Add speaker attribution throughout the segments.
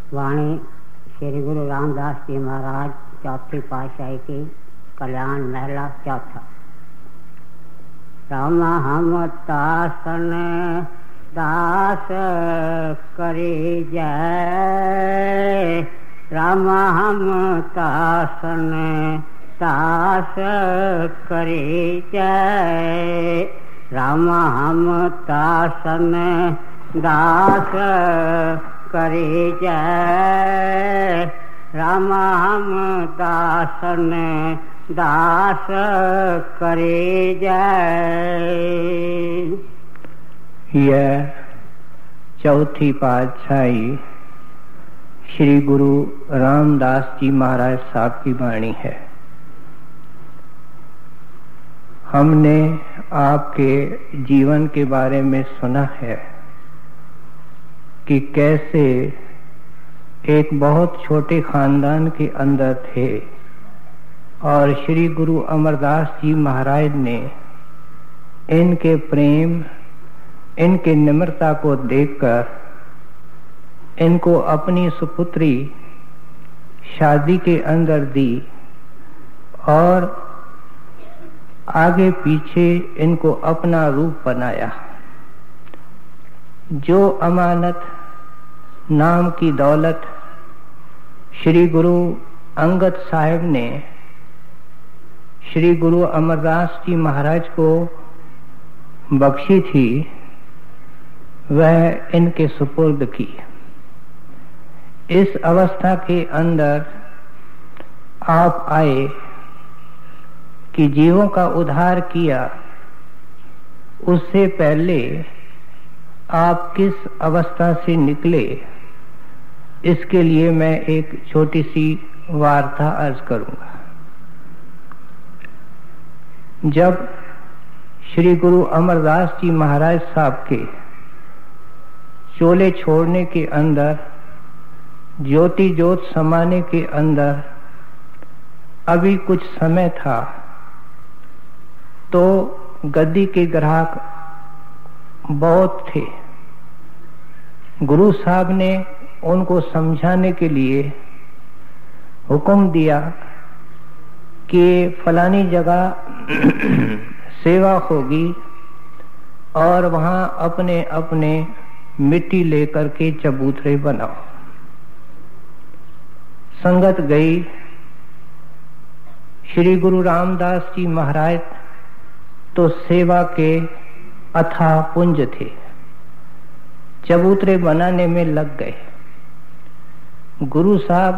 Speaker 1: वाणी श्री गुरु रामदास जी महाराज चौथी पातशाही की कल्याण महला चौथा। राम हम तासन दास करी जय, राम हम तासन दास करी जय, राम हम तासन दास करी जय, राम हम दासन दास करी जय।
Speaker 2: यह चौथी पातशाही श्री गुरु रामदास जी महाराज साहब की वाणी है। हमने आपके जीवन के बारे में सुना है कि कैसे एक बहुत छोटे खानदान के अंदर थे और श्री गुरु अमरदास जी महाराज ने इनके प्रेम, इनके निम्रता को देखकर इनको अपनी सुपुत्री शादी के अंदर दी और आगे पीछे इनको अपना रूप बनाया। जो अमानत नाम की दौलत श्री गुरु अंगद साहिब ने श्री गुरु अमरदास जी महाराज को बख्शी थी, वह इनके सुपुर्द की। इस अवस्था के अंदर आप आए कि जीवों का उद्धार किया। उससे पहले आप किस अवस्था से निकले, इसके लिए मैं एक छोटी सी वार्ता अर्ज करूंगा। जब श्री गुरु अमरदास जी महाराज साहब के चोले छोड़ने के अंदर, ज्योति ज्योत समाने के अंदर अभी कुछ समय था, तो गद्दी के ग्राहक बहुत थे। गुरु साहब ने उनको समझाने के लिए हुक्म दिया कि फलानी जगह सेवा होगी और वहां अपने अपने मिट्टी लेकर के चबूतरे बनाओ। संगत गई। श्री गुरु रामदास जी महाराज तो सेवा के अथाह पुंज थे, चबूतरे बनाने में लग गए। गुरु साहब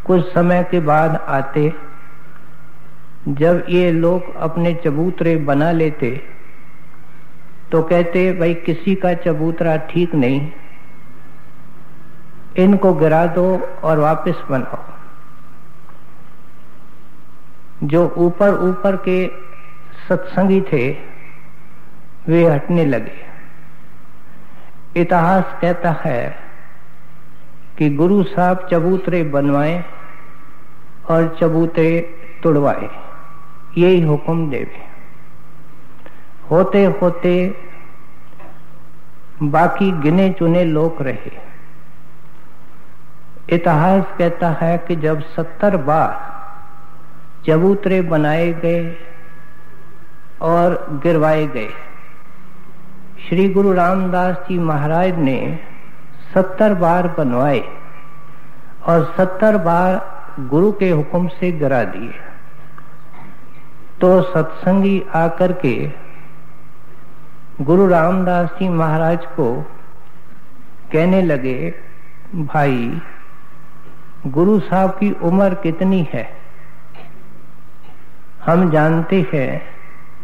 Speaker 2: कुछ समय के बाद आते। जब ये लोग अपने चबूतरे बना लेते तो कहते, भाई किसी का चबूतरा ठीक नहीं, इनको गिरा दो और वापस बनाओ। जो ऊपर ऊपर के सत्संगी थे वे हटने लगे। इतिहास कहता है कि गुरु साहब चबूतरे बनवाए और चबूतरे तुड़वाए, यही हुक्म देवे। होते होते बाकी गिने चुने लोग रहे। इतिहास कहता है कि जब 70 बार चबूतरे बनाए गए और गिरवाए गए, श्री गुरु रामदास जी महाराज ने 70 बार बनवाए और 70 बार गुरु के हुक्म से गिरा दिए। तो सत्संगी आकर के गुरु रामदास जी महाराज को कहने लगे, भाई गुरु साहब की उम्र कितनी है? हम जानते हैं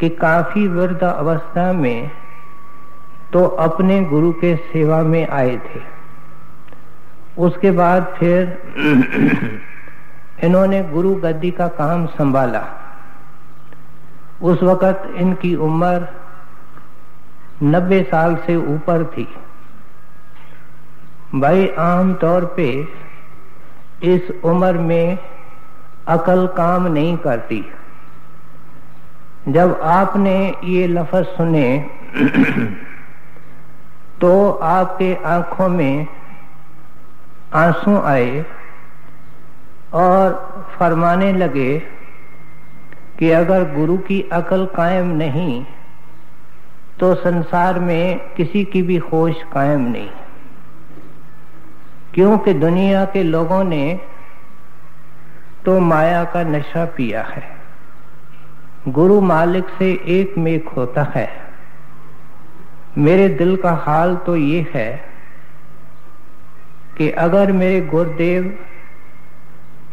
Speaker 2: कि काफी वृद्ध अवस्था में तो अपने गुरु के सेवा में आए थे। उसके बाद फिर इन्होंने गुरु गद्दी का काम संभाला। उस वक़्त इनकी उम्र 90 साल से ऊपर थी। भाई आम तौर पे इस उम्र में अकल काम नहीं करती। जब आपने ये लफ्ज सुने तो आपके आंखों में आंसू आए और फरमाने लगे कि अगर गुरु की अकल कायम नहीं तो संसार में किसी की भी होश कायम नहीं, क्योंकि दुनिया के लोगों ने तो माया का नशा पिया है। गुरु मालिक से एक मेक होता है। मेरे दिल का हाल तो ये है कि अगर मेरे गुरुदेव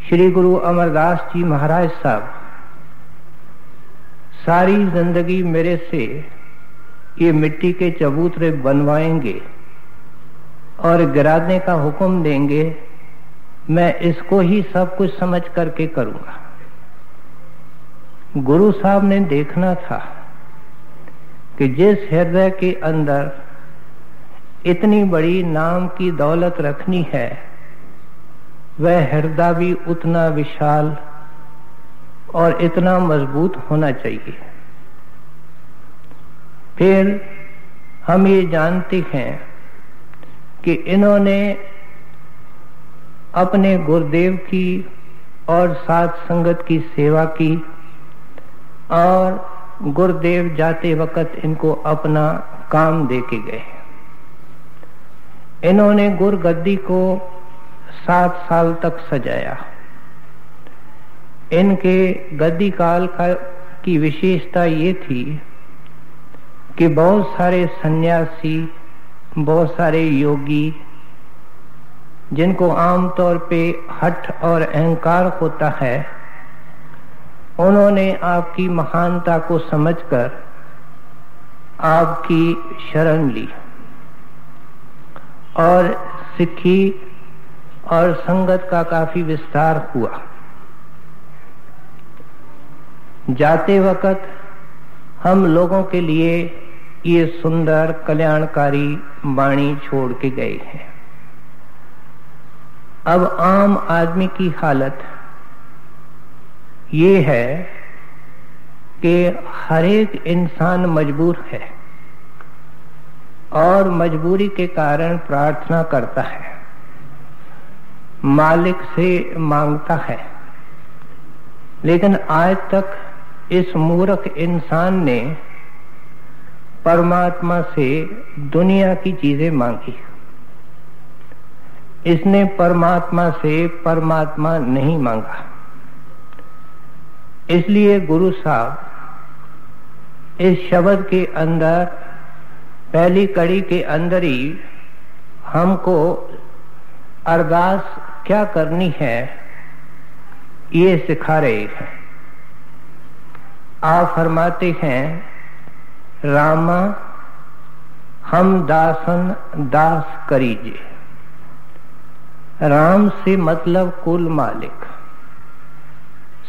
Speaker 2: श्री गुरु अमरदास जी महाराज साहब सारी जिंदगी मेरे से ये मिट्टी के चबूतरे बनवाएंगे और गिराने का हुक्म देंगे, मैं इसको ही सब कुछ समझ करके करूंगा। गुरु साहब ने देखना था कि जिस हृदय के अंदर इतनी बड़ी नाम की दौलत रखनी है, वह हृदय भी उतना विशाल और इतना मजबूत होना चाहिए। फिर हम ये जानते हैं कि इन्होंने अपने गुरुदेव की और साथ संगत की सेवा की और गुरुदेव जाते वक्त इनको अपना काम दे के गए। इन्होंने गुरगद्दी को 7 साल तक सजाया। इनके गद्दी काल की विशेषता ये थी कि बहुत सारे सन्यासी, बहुत सारे योगी, जिनको आमतौर पे हठ और अहंकार होता है, उन्होंने आपकी महानता को समझकर आपकी शरण ली और सिक्खी और संगत का काफी विस्तार हुआ। जाते वक्त हम लोगों के लिए ये सुंदर कल्याणकारी वाणी छोड़ के गए हैं। अब आम आदमी की हालत ये है कि हर एक इंसान मजबूर है और मजबूरी के कारण प्रार्थना करता है, मालिक से मांगता है, लेकिन आज तक इस मूर्ख इंसान ने परमात्मा से दुनिया की चीजें मांगी। इसने परमात्मा से परमात्मा नहीं मांगा। इसलिए गुरु साहब इस शब्द के अंदर पहली कड़ी के अंदर ही हमको अरदास क्या करनी है ये सिखा रहे हैं। आप फरमाते हैं, रामा हम दासन दास करीजे। राम से मतलब कुल मालिक।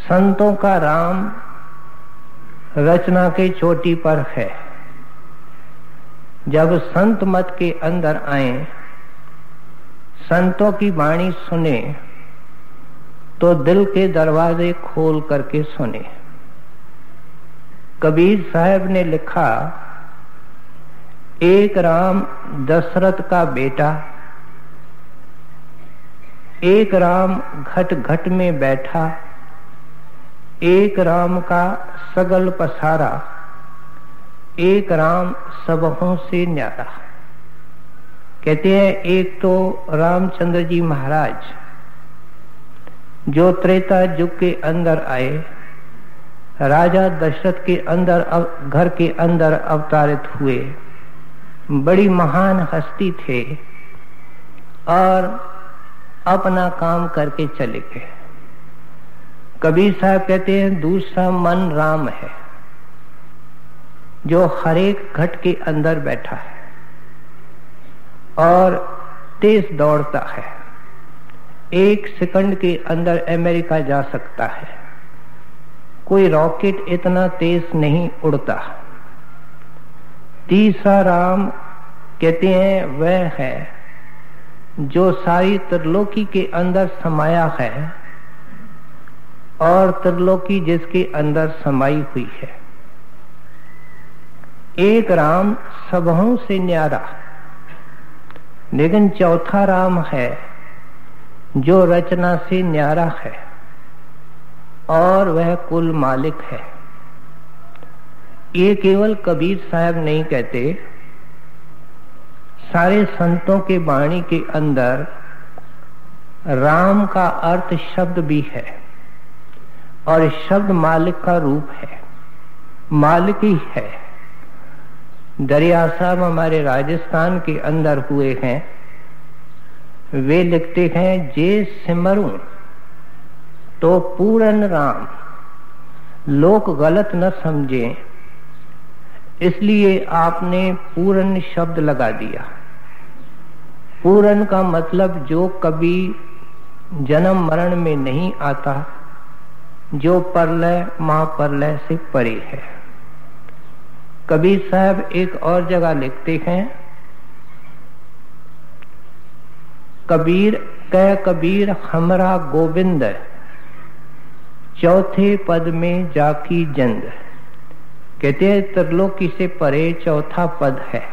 Speaker 2: संतों का राम रचना के चोटी पर है। जब संत मत के अंदर आए, संतों की वाणी सुने तो दिल के दरवाजे खोल करके सुने। कबीर साहब ने लिखा, एक राम दशरथ का बेटा, एक राम घट घट में बैठा, एक राम का सगल पसारा, एक राम सबहों से न्यारा। कहते हैं एक तो रामचंद्र जी महाराज जो त्रेता युग के अंदर आए, राजा दशरथ के अंदर घर के अंदर अवतारित हुए, बड़ी महान हस्ती थे और अपना काम करके चले गए। कबीर साहब कहते हैं दूसरा मन राम है जो हर एक घट के अंदर बैठा है और तेज दौड़ता है, 1 सेकंड के अंदर अमेरिका जा सकता है। कोई रॉकेट इतना तेज नहीं उड़ता। तीसरा राम कहते हैं वह है जो सारी त्रिलोकी के अंदर समाया है और त्रिलोकी जिसके अंदर समाई हुई है। एक राम सबहों से न्यारा। लेकिन चौथा राम है जो रचना से न्यारा है और वह कुल मालिक है। ये केवल कबीर साहब नहीं कहते, सारे संतों के वाणी के अंदर राम का अर्थ शब्द भी है और शब्द मालिक का रूप है, मालिक ही है। दरिया साहब हमारे राजस्थान के अंदर हुए हैं, वे लिखते हैं जे सिमरूं तो पूरन राम, लोग गलत न समझें इसलिए आपने पूरन शब्द लगा दिया। पूरन का मतलब जो कभी जन्म मरण में नहीं आता, जो प्रलय महाप्रलय से परे है। कबीर साहब एक और जगह लिखते हैं, कबीर हमरा गोविंद, चौथे पद में जाकी जंद। कहते हैं त्रिलोकी से परे चौथा पद है,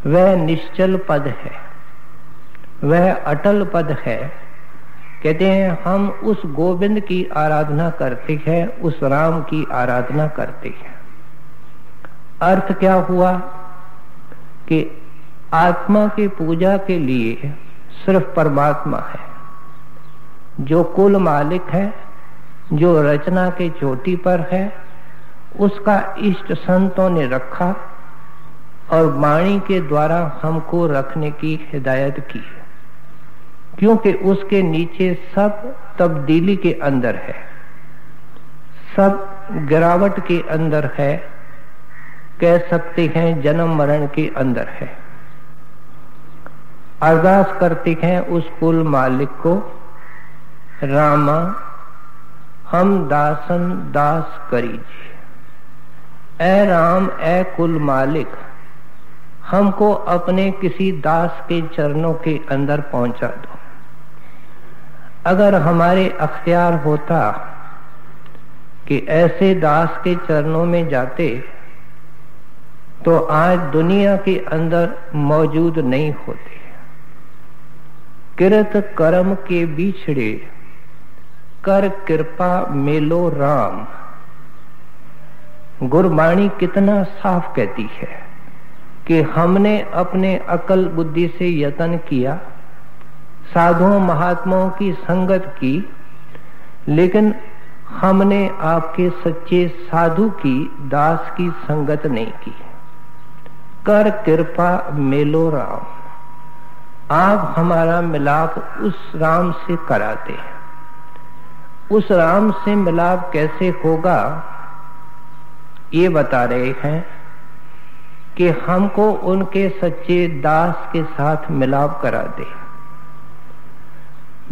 Speaker 2: वह निश्चल पद है, वह अटल पद है। कहते हैं हम उस गोविंद की आराधना करते हैं, उस राम की आराधना करते हैं। अर्थ क्या हुआ कि आत्मा की पूजा के लिए सिर्फ परमात्मा है, जो कुल मालिक है, जो रचना के चोटी पर है, उसका इष्ट संतों ने रखा और वाणी के द्वारा हमको रखने की हिदायत की, क्योंकि उसके नीचे सब तब्दीली के अंदर है, सब गिरावट के अंदर है, कह सकते हैं जन्म मरण के अंदर है। अरदास करते हैं उस कुल मालिक को, रामा हम दासन दास करीजिए। ऐ राम ऐ कुल मालिक, हमको अपने किसी दास के चरणों के अंदर पहुंचा दो। अगर हमारे अख्तियार होता कि ऐसे दास के चरणों में जाते तो आज दुनिया के अंदर मौजूद नहीं होते। किरत कर्म के बिछड़े कर कृपा मेलो राम। गुरबाणी कितना साफ कहती है कि हमने अपने अकल बुद्धि से यत्न किया, साधुओं महात्माओं की संगत की, लेकिन हमने आपके सच्चे साधु की, दास की संगत नहीं की। कर कृपा मेलो राम, आप हमारा मिलाप उस राम से कराते हैं। उस राम से मिलाप कैसे होगा ये बता रहे हैं कि हमको उनके सच्चे दास के साथ मिलाप करा दे।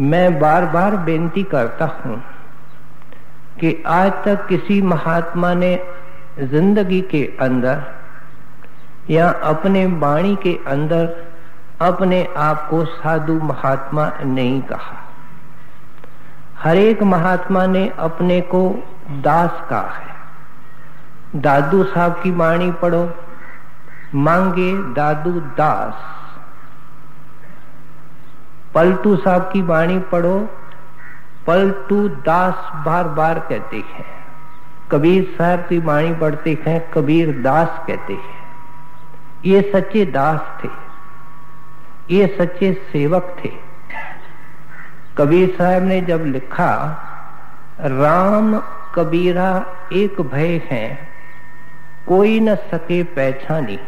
Speaker 2: मैं बार बार बेनती करता हूं कि आज तक किसी महात्मा ने जिंदगी के अंदर या अपने वाणी के अंदर अपने आप को साधु महात्मा नहीं कहा। हर एक महात्मा ने अपने को दास कहा है। दादू साहब की वाणी पढ़ो, मांगे दादू दास। पलटू साहब की वाणी पढ़ो, पलटू दास बार बार कहते हैं। कबीर साहब की वाणी पढ़ते हैं, कबीर दास कहते हैं। ये सच्चे दास थे, ये सच्चे सेवक थे। कबीर साहब ने जब लिखा राम कबीरा एक भय हैं, कोई न सके पहचानी,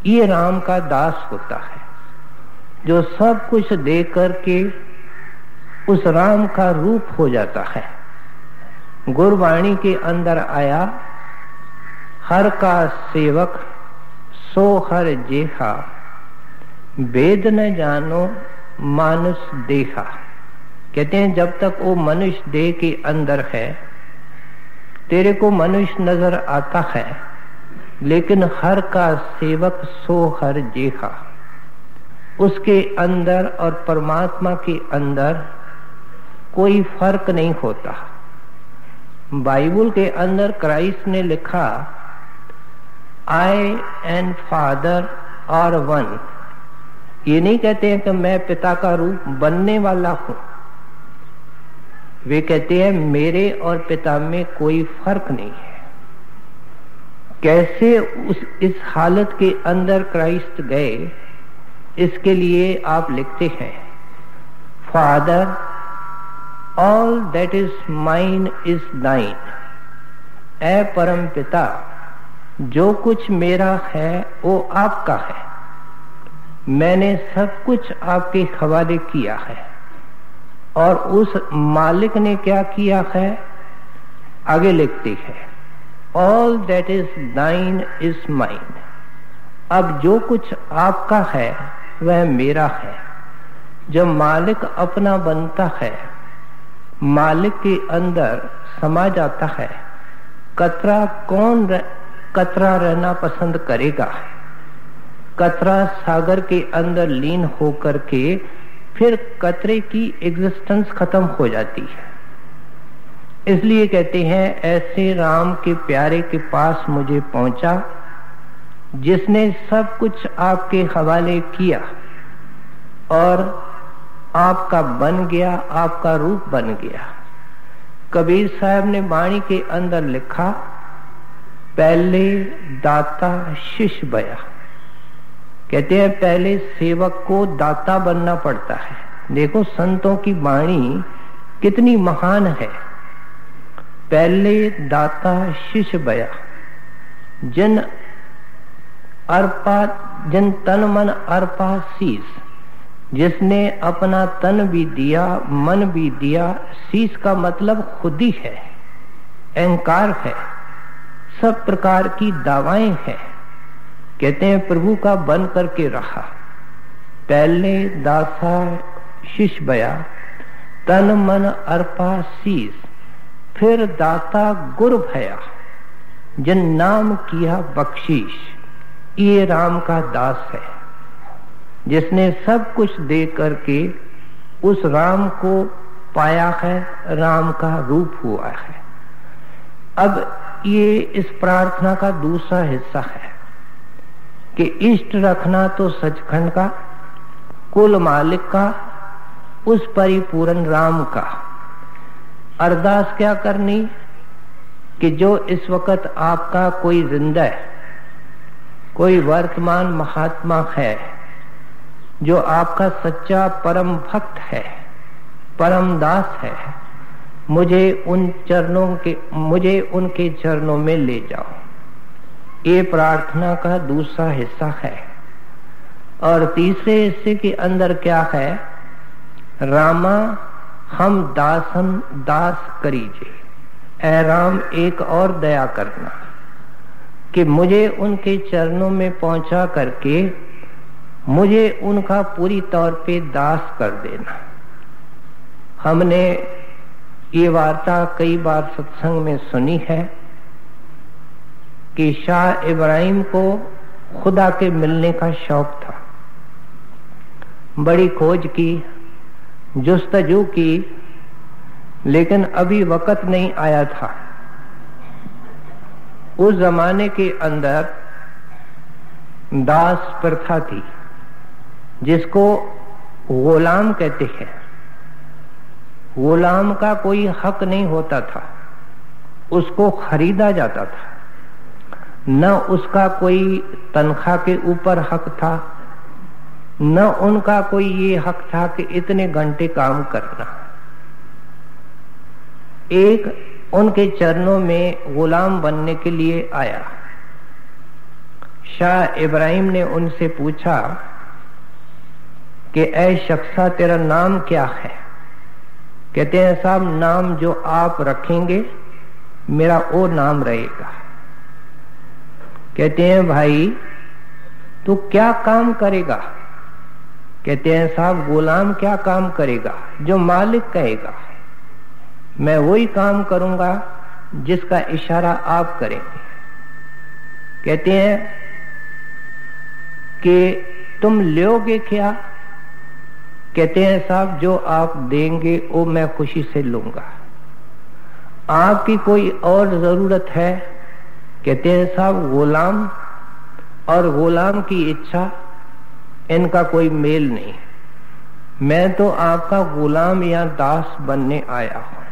Speaker 2: ये राम का दास होता है जो सब कुछ दे करके उस राम का रूप हो जाता है। गुरबाणी के अंदर आया, हर का सेवक सो हर जेहा, वेद न जानो मानुष देखा। कहते हैं जब तक वो मनुष्य देह के अंदर है, तेरे को मनुष्य नजर आता है, लेकिन हर का सेवक सो हर जेहा। उसके अंदर और परमात्मा के अंदर कोई फर्क नहीं होता। बाइबल के अंदर क्राइस्ट ने लिखा आई एंड फादर आर वन, ये नहीं कहते हैं कि मैं पिता का रूप बनने वाला हूं। वे कहते हैं मेरे और पिता में कोई फर्क नहीं है। कैसे इस हालत के अंदर क्राइस्ट गए, इसके लिए आप लिखते हैं, father all that is mine is thine. ऐ परम पिता, जो कुछ मेरा है वो आपका है, मैंने सब कुछ आपके हवाले किया है। और उस मालिक ने क्या किया है, आगे लिखते हैं, all that is thine is mine. अब जो कुछ आपका है वह मेरा है। जब मालिक अपना बनता है, मालिक के अंदर समा जाता है, कतरा रहना पसंद करेगा? कतरा सागर के अंदर लीन होकर के फिर कतरे की एग्जिस्टेंस खत्म हो जाती है। इसलिए कहते हैं, ऐसे राम के प्यारे के पास मुझे पहुंचा जिसने सब कुछ आपके हवाले किया और आपका बन गया, आपका रूप बन गया। कबीर साहब ने वाणी के अंदर लिखा, पहले दाता शिष्य बया। कहते हैं पहले सेवक को दाता बनना पड़ता है। देखो संतों की वाणी कितनी महान है। पहले दाता शिष्य बया, जन तन मन अर्पा शीस। जिसने अपना तन भी दिया, मन भी दिया। शीस का मतलब खुद ही है, अहंकार है, सब प्रकार की दावाएं हैं। कहते हैं प्रभु का बन करके रहा। पहले दासा शिष्य बया, तन मन अर्पा शीस। फिर दाता गुरु भया, जन नाम किया बख्शीश। ये राम का दास है, जिसने सब कुछ दे करके उस राम को पाया है, राम का रूप हुआ है। अब ये इस प्रार्थना का दूसरा हिस्सा है कि इष्ट रखना तो सचखंड का, कुल मालिक का, उस परिपूर्ण राम का। अरदास क्या करनी कि जो इस वक्त आपका कोई जिंदा है, कोई वर्तमान महात्मा है, जो आपका सच्चा परम भक्त है, परम दास है, मुझे उनके चरणों में ले जाओ। ये प्रार्थना का दूसरा हिस्सा है। और तीसरे हिस्से के अंदर क्या है, रामा हम दासन दास करीजे। ऐ राम एक और दया करना कि मुझे उनके चरणों में पहुंचा करके मुझे उनका पूरी तौर पे दास कर देना। हमने ये वार्ता कई बार सत्संग में सुनी है कि शाह इब्राहिम को खुदा के मिलने का शौक था। बड़ी खोज की, जुस्तजू की, लेकिन अभी वक्त नहीं आया था। उस जमाने के अंदर दास प्रथा थी, जिसको गुलाम कहते हैं। गुलाम का कोई हक नहीं होता था, उसको खरीदा जाता था। न उसका कोई तनख्वाह के ऊपर हक था, न उनका कोई ये हक था कि इतने घंटे काम करना। एक उनके चरणों में गुलाम बनने के लिए आया। शाह इब्राहिम ने उनसे पूछा कि ऐ शख्सा तेरा नाम क्या है? कहते हैं साहब नाम जो आप रखेंगे मेरा वो नाम रहेगा। कहते हैं भाई तू क्या काम करेगा? कहते हैं साहब गुलाम क्या काम करेगा? जो मालिक कहेगा मैं वही काम करूंगा जिसका इशारा आप करेंगे। कहते हैं कि तुम लोगे क्या? कहते हैं साहब जो आप देंगे वो मैं खुशी से लूंगा। आपकी कोई और जरूरत है? कहते हैं साहब गुलाम और गुलाम की इच्छा इनका कोई मेल नहीं। मैं तो आपका गुलाम या दास बनने आया हूं।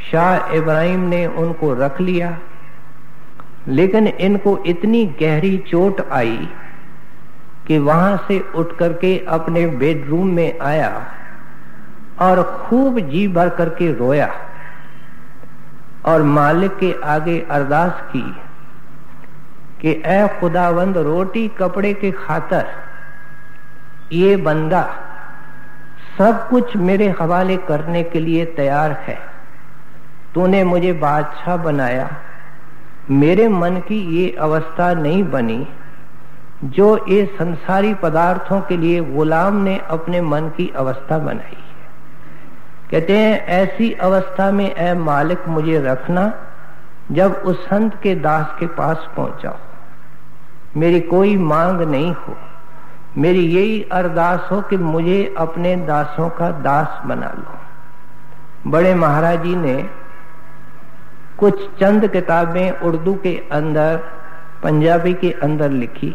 Speaker 2: शाह इब्राहिम ने उनको रख लिया, लेकिन इनको इतनी गहरी चोट आई कि वहां से उठ करके अपने बेडरूम में आया और खूब जी भर करके रोया और मालिक के आगे अरदास की कि ऐ खुदावंद, रोटी कपड़े के खातर ये बंदा सब कुछ मेरे हवाले करने के लिए तैयार है। तूने मुझे बादशाह बनाया, मेरे मन की ये अवस्था नहीं बनी जो ये संसारी पदार्थों के लिए गुलाम ने अपने मन की अवस्था बनाई है। कहते हैं ऐसी अवस्था में ऐ मालिक मुझे रखना जब उस संत के दास के पास पहुंचा हो। मेरी कोई मांग नहीं हो, मेरी यही अरदास हो कि मुझे अपने दासों का दास बना लो। बड़े महाराज जी ने कुछ चंद किताबें उर्दू के अंदर, पंजाबी के अंदर लिखी।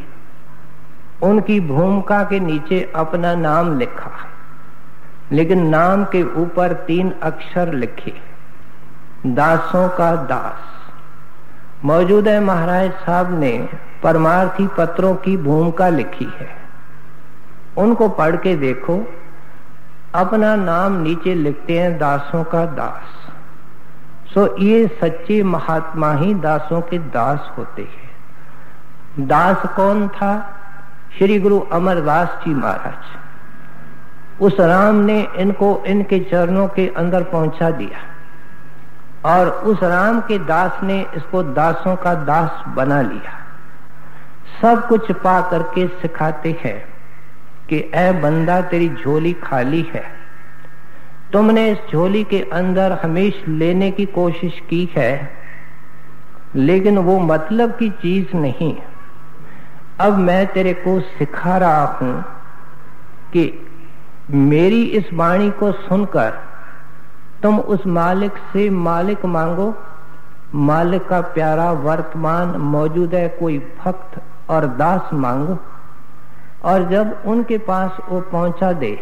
Speaker 2: उनकी भूमिका के नीचे अपना नाम लिखा, लेकिन नाम के ऊपर 3 अक्षर लिखे, दासों का दास। मौजूदा महाराज साहब ने परमार्थी पत्रों की भूमिका लिखी है, उनको पढ़ के देखो। अपना नाम नीचे लिखते हैं दासों का दास। सो ये सच्चे महात्मा ही दासों के दास होते हैं। दास कौन था? श्री गुरु अमरदास जी महाराज। उस राम ने इनको इनके चरणों के अंदर पहुंचा दिया और उस राम के दास ने इसको दासों का दास बना लिया। सब कुछ पा करके सिखाते हैं कि ऐ बंदा, तेरी झोली खाली है, तुमने इस झोली के अंदर हमेशा लेने की कोशिश की है, लेकिन वो मतलब की चीज नहीं। अब मैं तेरे को सिखा रहा हूं कि मेरी इस वाणी को सुनकर तुम उस मालिक से मालिक मांगो। मालिक का प्यारा वर्तमान मौजूद है, कोई भक्त और दास मांगो। और जब उनके पास वो पहुंचा दे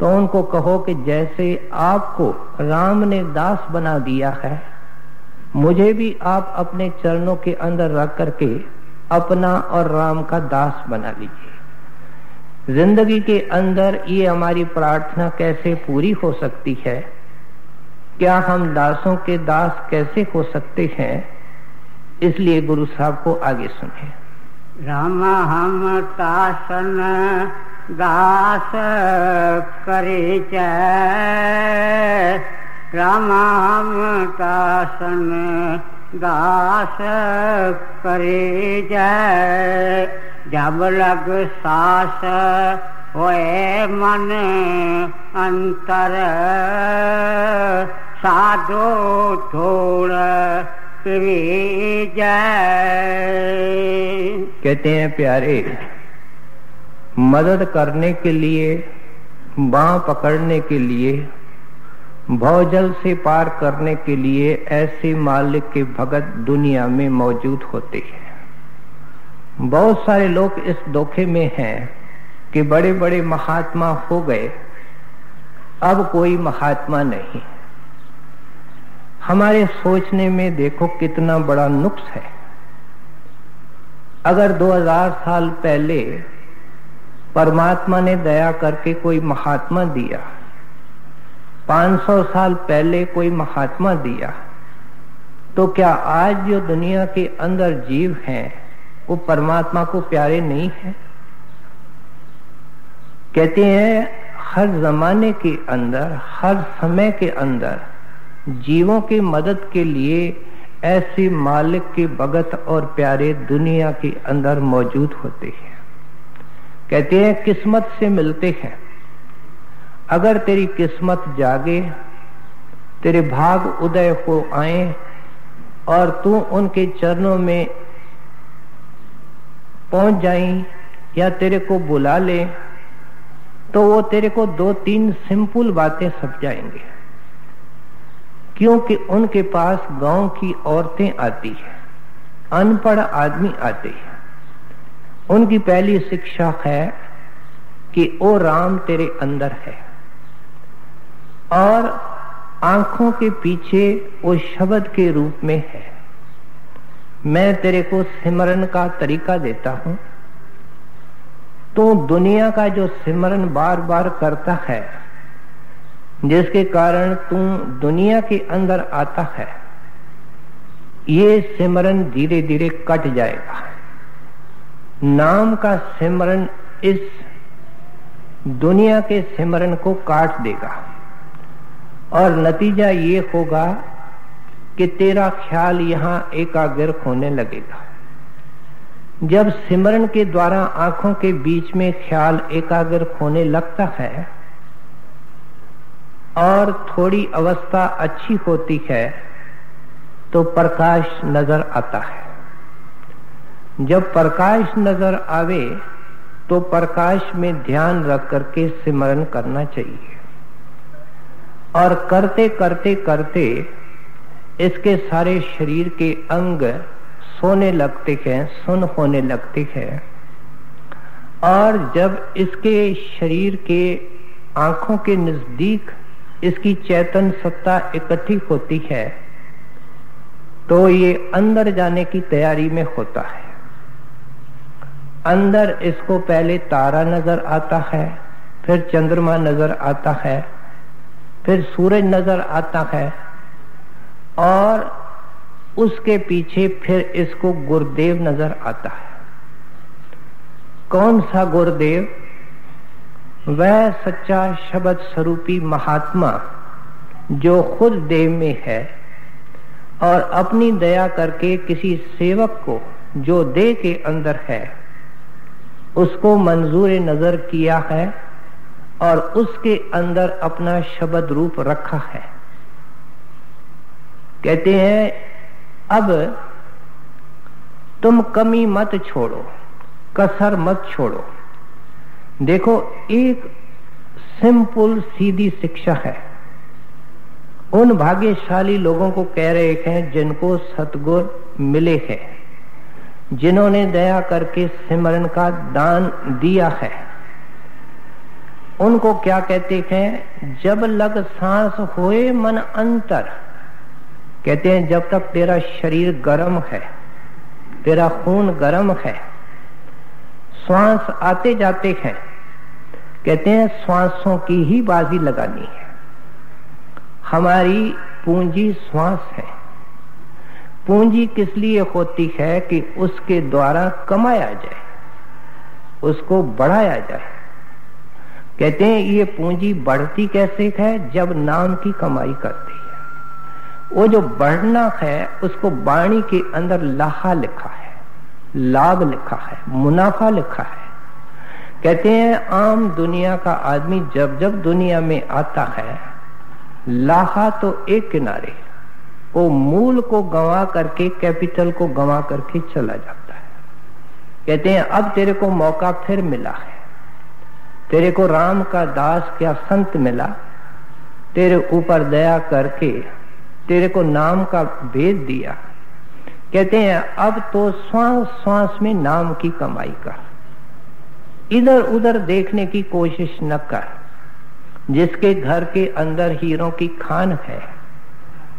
Speaker 2: तो उनको कहो कि जैसे आपको राम ने दास बना दिया है, मुझे भी आप अपने चरणों के अंदर रख करके अपना और राम का दास बना लीजिए। जिंदगी के अंदर ये हमारी प्रार्थना कैसे पूरी हो सकती है? क्या हम दासों के दास कैसे हो सकते हैं? इसलिए गुरु साहब को आगे सुने।
Speaker 1: राम हम तासन दास करे जय, राम हम तासन दास करे जय। जब लग सास होए मन अंतर, साधो छोड़ जय।
Speaker 2: कहते हैं प्यारे, मदद करने के लिए, बांह पकड़ने के लिए, भवजल से पार करने के लिए ऐसे मालिक के भगत दुनिया में मौजूद होते हैं। बहुत सारे लोग इस धोखे में हैं कि बड़े बड़े महात्मा हो गए, अब कोई महात्मा नहीं। हमारे सोचने में देखो कितना बड़ा नुक्स है। अगर 2000 साल पहले परमात्मा ने दया करके कोई महात्मा दिया, 500 साल पहले कोई महात्मा दिया, तो क्या आज जो दुनिया के अंदर जीव हैं वो परमात्मा को प्यारे नहीं है? कहते हैं हर जमाने के अंदर, हर समय के अंदर जीवों की मदद के लिए ऐसे मालिक के भगत और प्यारे दुनिया के अंदर मौजूद होते हैं। कहते हैं किस्मत से मिलते हैं। अगर तेरी किस्मत जागे, तेरे भाग उदय हो आए और तू उनके चरणों में पहुंच जाए या तेरे को बुला ले, तो वो तेरे को 2-3 सिंपल बातें समझाएंगे। क्योंकि उनके पास गांव की औरतें आती हैं, अनपढ़ आदमी आते हैं, उनकी पहली शिक्षा है कि ओ राम तेरे अंदर है, और आंखों के पीछे वो शब्द के रूप में है। मैं तेरे को सिमरन का तरीका देता हूं, तो दुनिया का जो सिमरन बार बार करता है, जिसके कारण तू दुनिया के अंदर आता है, ये सिमरन धीरे धीरे कट जाएगा। नाम का सिमरन इस दुनिया के सिमरन को काट देगा, और नतीजा ये होगा कि तेरा ख्याल यहां एकाग्र होने लगेगा। जब सिमरन के द्वारा आंखों के बीच में ख्याल एकाग्र होने लगता है और थोड़ी अवस्था अच्छी होती है, तो प्रकाश नजर आता है। जब प्रकाश नजर आवे तो प्रकाश में ध्यान रख करके सिमरन करना चाहिए, और करते करते करते इसके सारे शरीर के अंग सोने लगते हैं, सुन्न होने लगते हैं। और जब इसके शरीर के आंखों के नजदीक इसकी चेतन सत्ता इकट्ठी होती है, तो ये अंदर जाने की तैयारी में होता है। अंदर इसको पहले तारा नजर आता है, फिर चंद्रमा नजर आता है, फिर सूरज नजर आता है, और उसके पीछे फिर इसको गुरुदेव नजर आता है। कौन सा गुरुदेव? वह सच्चा शब्द स्वरूपी महात्मा जो खुद देव में है, और अपनी दया करके किसी सेवक को जो देह के अंदर है उसको मंजूर नजर किया है, और उसके अंदर अपना शब्द रूप रखा है। कहते हैं अब तुम कमी मत छोड़ो, कसर मत छोड़ो। देखो, एक सिंपल सीधी शिक्षा है। उन भाग्यशाली लोगों को कह रहे हैं जिनको सतगुर मिले हैं, जिन्होंने दया करके सिमरन का दान दिया है। उनको क्या कहते हैं? जब लग सांस होए मन अंतर। कहते हैं जब तक तेरा शरीर गर्म है, तेरा खून गर्म है, श्वास आते जाते हैं, कहते हैं श्वासों की ही बाजी लगानी है। हमारी पूंजी श्वास है। पूंजी किस लिए होती है? कि उसके द्वारा कमाया जाए, उसको बढ़ाया जाए। कहते हैं ये पूंजी बढ़ती कैसे है? जब नाम की कमाई करती है। वो जो बढ़ना है उसको वाणी के अंदर लाहा लिखा है, लाभ लिखा है, मुनाफा लिखा है। कहते हैं आम दुनिया का आदमी जब जब दुनिया में आता है, लाहा तो एक किनारे, वो मूल को गंवा करके, कैपिटल को गंवा करके चला जाता है। कहते हैं अब तेरे को मौका फिर मिला है, तेरे को राम का दास क्या संत मिला, तेरे ऊपर दया करके तेरे को नाम का भेद दिया। कहते हैं अब तो श्वास श्वास में नाम की कमाई कर, इधर उधर देखने की कोशिश न कर। जिसके घर के अंदर हीरों की खान है,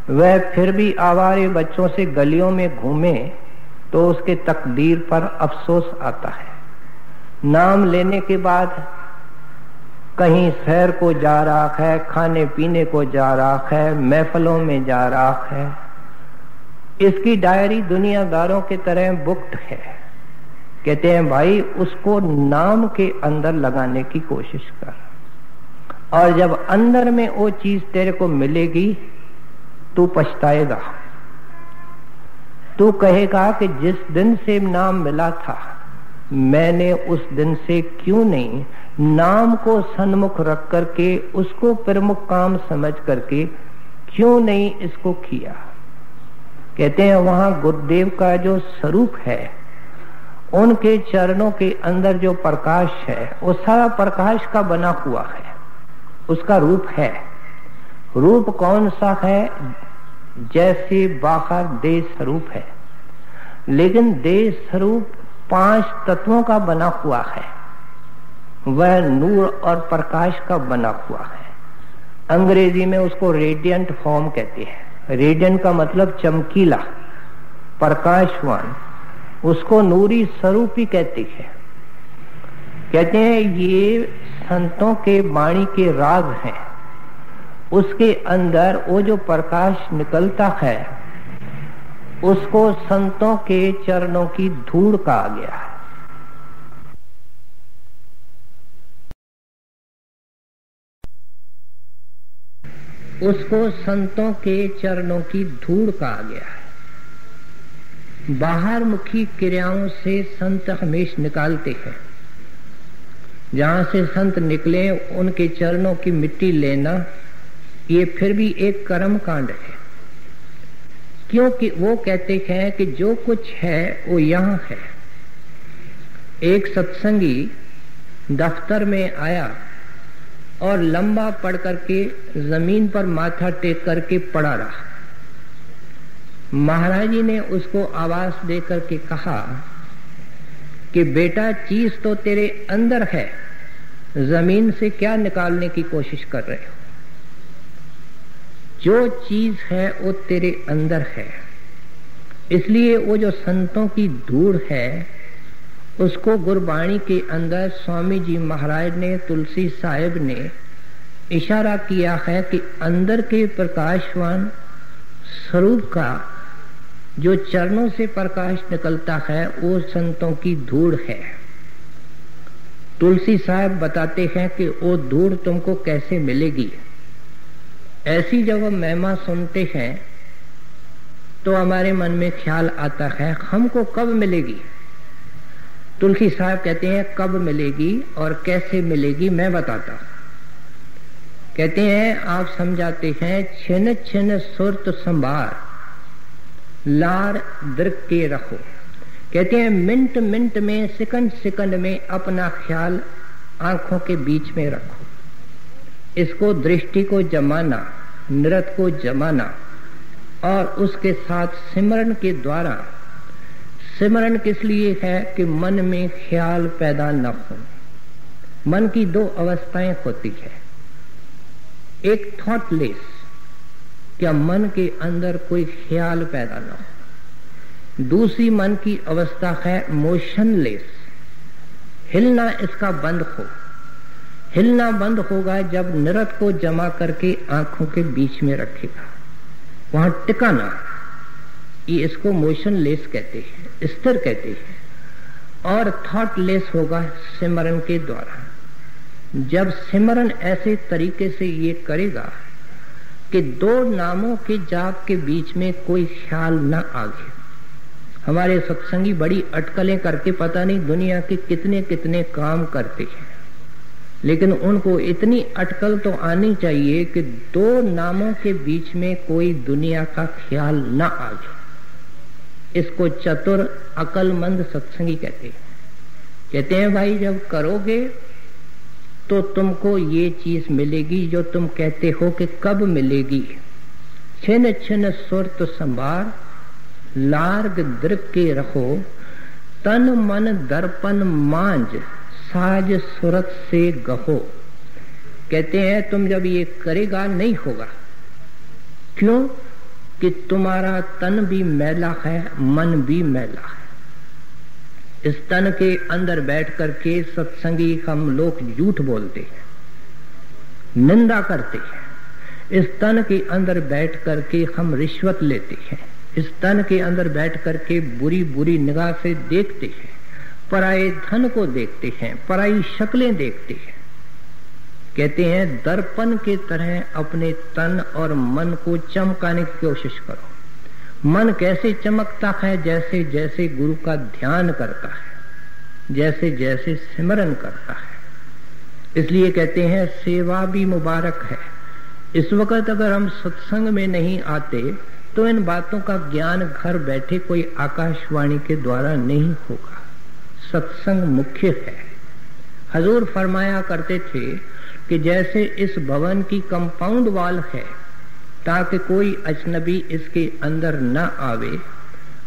Speaker 2: वह फिर भी आवारे बच्चों से गलियों में घूमे तो उसके तकदीर पर अफसोस आता है। नाम लेने के बाद कहीं सैर को जा रहा है, खाने पीने को जा रहा है, महफलों में जा रहा है। इसकी डायरी दुनियादारों के तरह बुक्ड है। कहते हैं भाई उसको नाम के अंदर लगाने की कोशिश कर, और जब अंदर में वो चीज तेरे को मिलेगी तू पछताएगा। तू कहेगा कि जिस दिन से नाम मिला था, मैंने उस दिन से क्यों नहीं नाम को सन्मुख रख करके, उसको प्रमुख काम समझ करके क्यों नहीं इसको किया। कहते हैं वहां गुरुदेव का जो स्वरूप है, उनके चरणों के अंदर जो प्रकाश है, वो सारा प्रकाश का बना हुआ है, उसका रूप है। रूप कौन सा है? जैसे बाहर देह स्वरूप है, लेकिन देह स्वरूप 5 तत्वों का बना हुआ है, वह नूर और प्रकाश का बना हुआ है। अंग्रेजी में उसको रेडियंट फॉर्म कहते हैं। रेडियंट का मतलब चमकीला, प्रकाशवान, उसको नूरी स्वरूप ही कहते हैं। कहते हैं ये संतों के वाणी के राग हैं, उसके अंदर वो जो प्रकाश निकलता है उसको संतों के चरणों की धूड़ कहा गया है। उसको संतों के चरणों की धूड़ कहा गया है। बाहर मुखी क्रियाओं से संत हमेशा निकालते हैं। जहां से संत निकले उनके चरणों की मिट्टी लेना, ये फिर भी एक कर्म कांड है, क्योंकि वो कहते हैं कि जो कुछ है वो यहाँ है। एक सत्संगी दफ्तर में आया और लंबा पड़ करके जमीन पर माथा टेक करके पड़ा रहा। महाराज जी ने उसको आवाज दे करके कहा कि बेटा, चीज तो तेरे अंदर है, जमीन से क्या निकालने की कोशिश कर रहे हो? जो चीज है वो तेरे अंदर है। इसलिए वो जो संतों की धूड़ है उसको गुरबाणी के अंदर स्वामी जी महाराज ने, तुलसी साहिब ने इशारा किया है कि अंदर के प्रकाशवान स्वरूप का जो चरणों से प्रकाश निकलता है वो संतों की धूड़ है। तुलसी साहब बताते हैं कि वो धूड़ तुमको कैसे मिलेगी। ऐसी जब हम महिमा सुनते हैं तो हमारे मन में ख्याल आता है हमको कब मिलेगी। तुलसी साहब कहते हैं कब मिलेगी और कैसे मिलेगी मैं बताता हूं। कहते हैं, आप समझाते हैं, छिन छिन सुरत संभार लार दृक के रखो। कहते हैं मिनट मिनट में, सेकंड सेकंड में अपना ख्याल आंखों के बीच में रखो। इसको दृष्टि को जमाना, नृत्य को जमाना और उसके साथ सिमरन के द्वारा। सिमरन किस लिए है कि मन में ख्याल पैदा न हो। मन की 2 अवस्थाएं होती है, एक थॉटलेस, क्या मन के अंदर कोई ख्याल पैदा न हो। दूसरी मन की अवस्था है मोशनलेस, हिलना इसका बंद हो। हिलना बंद होगा जब नृत्य को जमा करके आंखों के बीच में रखेगा, वहां टिकाना, ये इसको मोशनलेस कहते हैं, स्थिर कहते हैं। और थॉटलेस होगा सिमरन के द्वारा। जब सिमरन ऐसे तरीके से ये करेगा कि 2 नामों के जाप के बीच में कोई ख्याल न आगे। हमारे सत्संगी बड़ी अटकलें करके पता नहीं दुनिया के कितने कितने काम करते हैं, लेकिन उनको इतनी अटकल तो आनी चाहिए कि 2 नामों के बीच में कोई दुनिया का ख्याल न आगे। इसको चतुर अकलमंद सत्संगी कहते हैं। कहते हैं भाई जब करोगे तो तुमको ये चीज मिलेगी जो तुम कहते हो कि कब मिलेगी। छिन छिन सुरत संभार लार्ग दृक के रखो, तन मन दर्पण मांझ साज सुरत से गहो। कहते हैं तुम जब ये करेगा नहीं होगा। क्यों? कि तुम्हारा तन भी मैला है, मन भी मैला है। इस तन के अंदर बैठ करके सत्संगी हम लोग झूठ बोलते हैं, निंदा करते हैं। इस तन के अंदर बैठ करके हम रिश्वत लेते हैं। इस तन के अंदर बैठ करके बुरी बुरी निगाह से देखते हैं, पराये धन को देखते हैं, पराई शक्लें देखते हैं। कहते हैं दर्पण के तरह अपने तन और मन को चमकाने की कोशिश करो। मन कैसे चमकता है? जैसे जैसे गुरु का ध्यान करता है, जैसे जैसे सिमरन करता है। इसलिए कहते हैं सेवा भी मुबारक है। इस वक्त अगर हम सत्संग में नहीं आते तो इन बातों का ज्ञान घर बैठे कोई आकाशवाणी के द्वारा नहीं होगा। सत्संग मुख्य है। हजूर फरमाया करते थे कि जैसे इस भवन की कंपाउंड वॉल है ताकि कोई अजनबी इसके अंदर न आवे,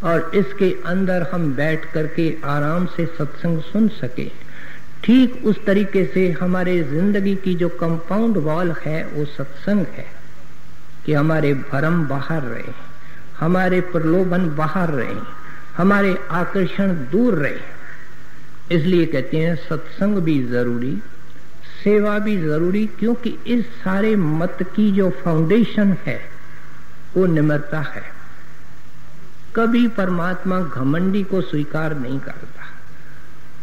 Speaker 2: और इसके अंदर हम बैठ करके आराम से सत्संग सुन सके। ठीक उस तरीके से हमारे जिंदगी की जो कंपाउंड वॉल है वो सत्संग है कि हमारे भरम बाहर रहे, हमारे प्रलोभन बाहर रहे, हमारे आकर्षण दूर रहे। इसलिए कहते हैं सत्संग भी जरूरी, सेवा भी जरूरी, क्योंकि इस सारे मत की जो फाउंडेशन है वो निम्रता है। कभी परमात्मा घमंडी को स्वीकार नहीं करता,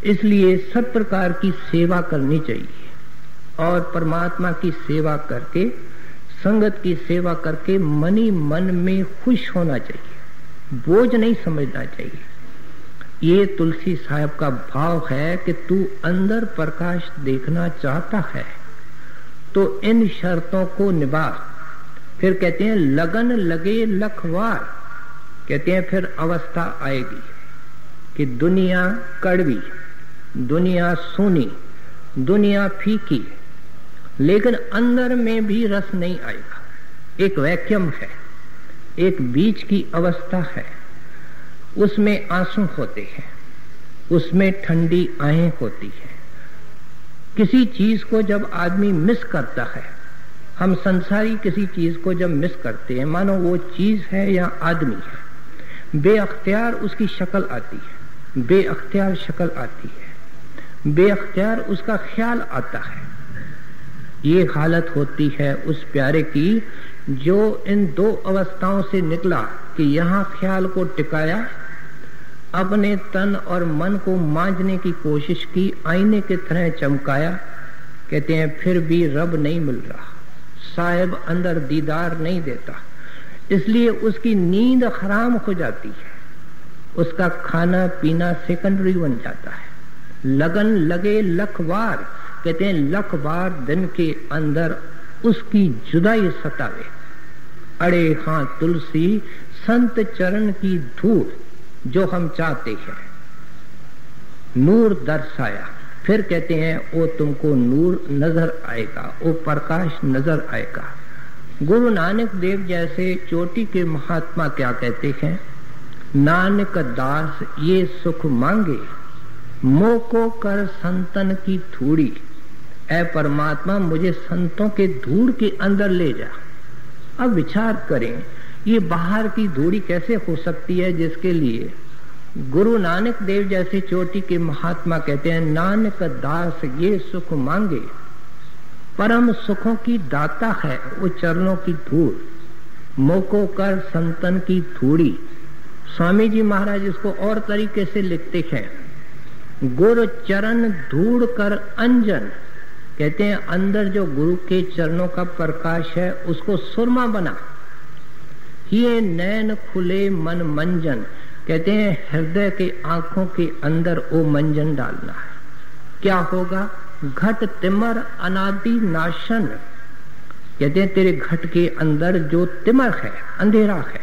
Speaker 2: इसलिए सब प्रकार की सेवा करनी चाहिए और परमात्मा की सेवा करके, संगत की सेवा करके मन ही मन में खुश होना चाहिए, बोझ नहीं समझना चाहिए। ये तुलसी साहब का भाव है कि तू अंदर प्रकाश देखना चाहता है तो इन शर्तों को निभा। फिर कहते हैं लगन लगे लखवार, कहते हैं फिर अवस्था आएगी कि दुनिया कड़वी, दुनिया सूनी, दुनिया फीकी, लेकिन अंदर में भी रस नहीं आएगा। एक वैक्यूम है, एक बीच की अवस्था है, उसमें आंसू होते हैं, उसमें ठंडी आहें होती है। किसी चीज को जब आदमी मिस करता है, हम संसारी किसी चीज को जब मिस करते हैं, मानो वो चीज है या आदमी है, बेअख्तियार उसकी शक्ल आती है, बेअख्तियार शक्ल आती है, बेअख्तियार उसका ख्याल आता है। ये हालत होती है उस प्यारे की जो इन दो अवस्थाओं से निकला कि यहाँ ख्याल को टिकाया, अपने तन और मन को मांझने की कोशिश की, आईने की तरह चमकाया। कहते हैं फिर भी रब नहीं मिल रहा, साहिब अंदर दीदार नहीं देता, इसलिए उसकी नींद हराम हो जाती है, उसका खाना पीना सेकेंडरी बन जाता है। लगन लगे लखवार, कहते हैं लख बार दिन के अंदर उसकी जुदाई सतावे। अड़े हाँ तुलसी संत चरण की धूल जो हम चाहते हैं, नूर दर्शाया। फिर कहते हैं वो तुमको नूर नजर आएगा, वो प्रकाश नजर आएगा। गुरु नानक देव जैसे चोटी के महात्मा क्या कहते हैं, नानक दास ये सुख मांगे, मोको कर संतन की धूड़ी। ऐ परमात्मा मुझे संतों के धूड़ के अंदर ले जा। अब विचार करें ये बाहर की धूड़ी कैसे हो सकती है, जिसके लिए गुरु नानक देव जैसे चोटी के महात्मा कहते हैं नानक दास ये सुख मांगे। परम सुखों की दाता है वो चरणों की धूड़, मोको कर संतन की धूड़ी। स्वामी जी महाराज इसको और तरीके से लिखते हैं, गुरु चरण धूड़ कर अंजन। कहते हैं अंदर जो गुरु के चरणों का प्रकाश है उसको सुरमा बना। ये नैन खुले मन मंजन, कहते हैं हृदय के आंखों के अंदर वो मंजन डालना है। क्या होगा, घट तिमर अनादि नाशन। कहते हैं तेरे घट के अंदर जो तिमर है, अंधेरा है,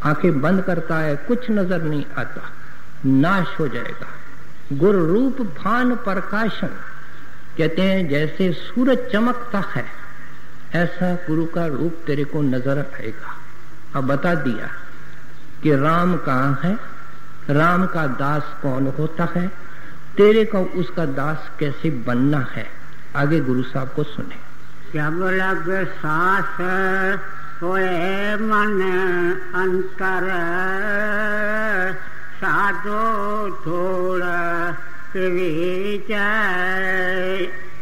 Speaker 2: आंखें बंद करता है, कुछ नजर नहीं आता, नाश हो जाएगा। गुरु रूप भान प्रकाशन, कहते हैं जैसे सूरज चमकता है ऐसा गुरु का रूप तेरे को नजर आएगा। अब बता दिया कि राम कहाँ है, राम का दास कौन होता है, तेरे को उसका दास कैसे बनना है। आगे गुरु साहब को सुने।
Speaker 1: जब लग सांस होए मन अंतर, साधो थोड़ा विजय।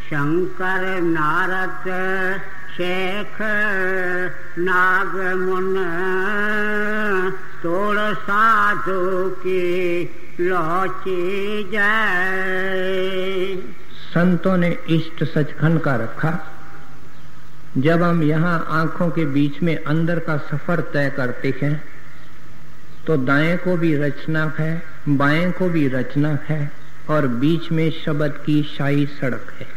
Speaker 1: शंकर नारद शेख नाग मुन, तोड़ साधु की लौची जाए।
Speaker 2: संतों ने इष्ट सचखंड का रखा। जब हम यहाँ आंखों के बीच में अंदर का सफर तय करते हैं तो दाएं को भी रचना है, बाएं को भी रचना है और बीच में शब्द की शाही सड़क है।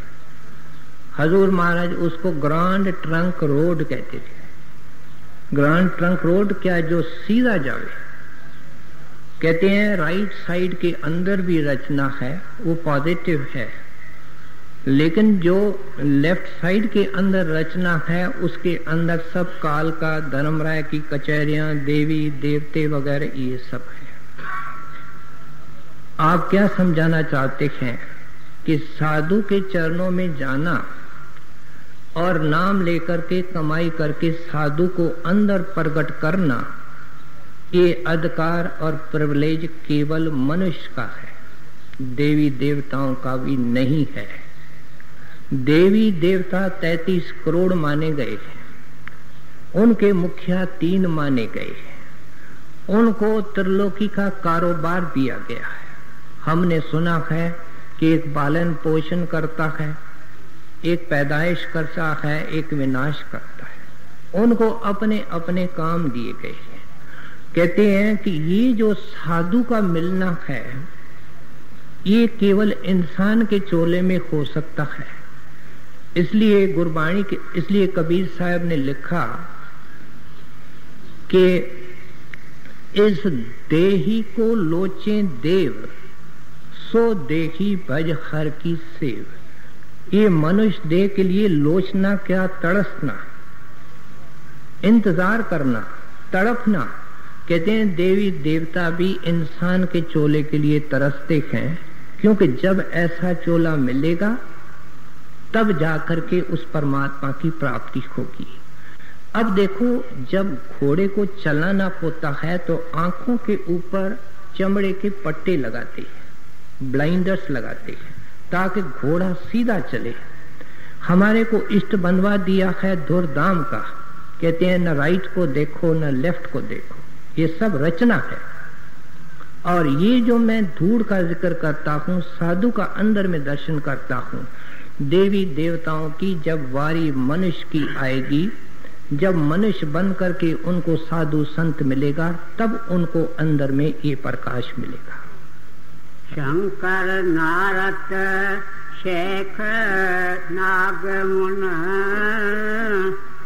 Speaker 2: हजूर महाराज उसको ग्रांड ट्रंक रोड कहते थे। ग्रांड ट्रंक रोड क्या, जो सीधा जावे। कहते हैं राइट साइड के अंदर भी रचना है, वो पॉजिटिव है, लेकिन जो लेफ्ट साइड के अंदर रचना है उसके अंदर सब काल का, धर्मराय की कचहरियां, देवी देवते वगैरह ये सब है। आप क्या समझाना चाहते हैं कि साधु के चरणों में जाना और नाम लेकर के कमाई करके साधु को अंदर प्रकट करना, ये अधिकार और प्रिविलेज केवल मनुष्य का है, देवी देवताओं का भी नहीं है। देवी देवता 33 करोड़ माने गए हैं, उनके मुखिया 3 माने गए हैं, उनको त्रिलोकी का कारोबार दिया गया है। हमने सुना है कि एक पालन पोषण करता है, एक पैदाइश करता है, एक विनाश करता है। उनको अपने अपने काम दिए गए हैं। कहते हैं कि ये जो साधु का मिलना है ये केवल इंसान के चोले में हो सकता है। इसलिए गुरबाणी के, इसलिए कबीर साहब ने लिखा कि इस देही को लोचे देव, सो देही भज हर की सेव। ये मनुष्य देह के लिए लोचना क्या, तड़सना, इंतजार करना, तड़पना। कहते हैं देवी देवता भी इंसान के चोले के लिए तरसते हैं, क्योंकि जब ऐसा चोला मिलेगा तब जाकर के उस परमात्मा की प्राप्ति होगी। अब देखो, जब घोड़े को चलाना होता है तो आंखों के ऊपर चमड़े के पट्टे लगाते हैं, ब्लाइंडर्स लगाते हैं, ताकि घोड़ा सीधा चले। हमारे को इष्ट बनवा दिया है धुरधाम का, कहते हैं न राइट को देखो न लेफ्ट को देखो, ये सब रचना है। और ये जो मैं धूड़ का जिक्र करता हूँ, साधु का अंदर में दर्शन करता हूँ, देवी देवताओं की जब वारी मनुष्य की आएगी, जब मनुष्य बन करके उनको साधु संत मिलेगा, तब उनको अंदर में ये प्रकाश मिलेगा।
Speaker 1: शंकर नारद शेख नागमुन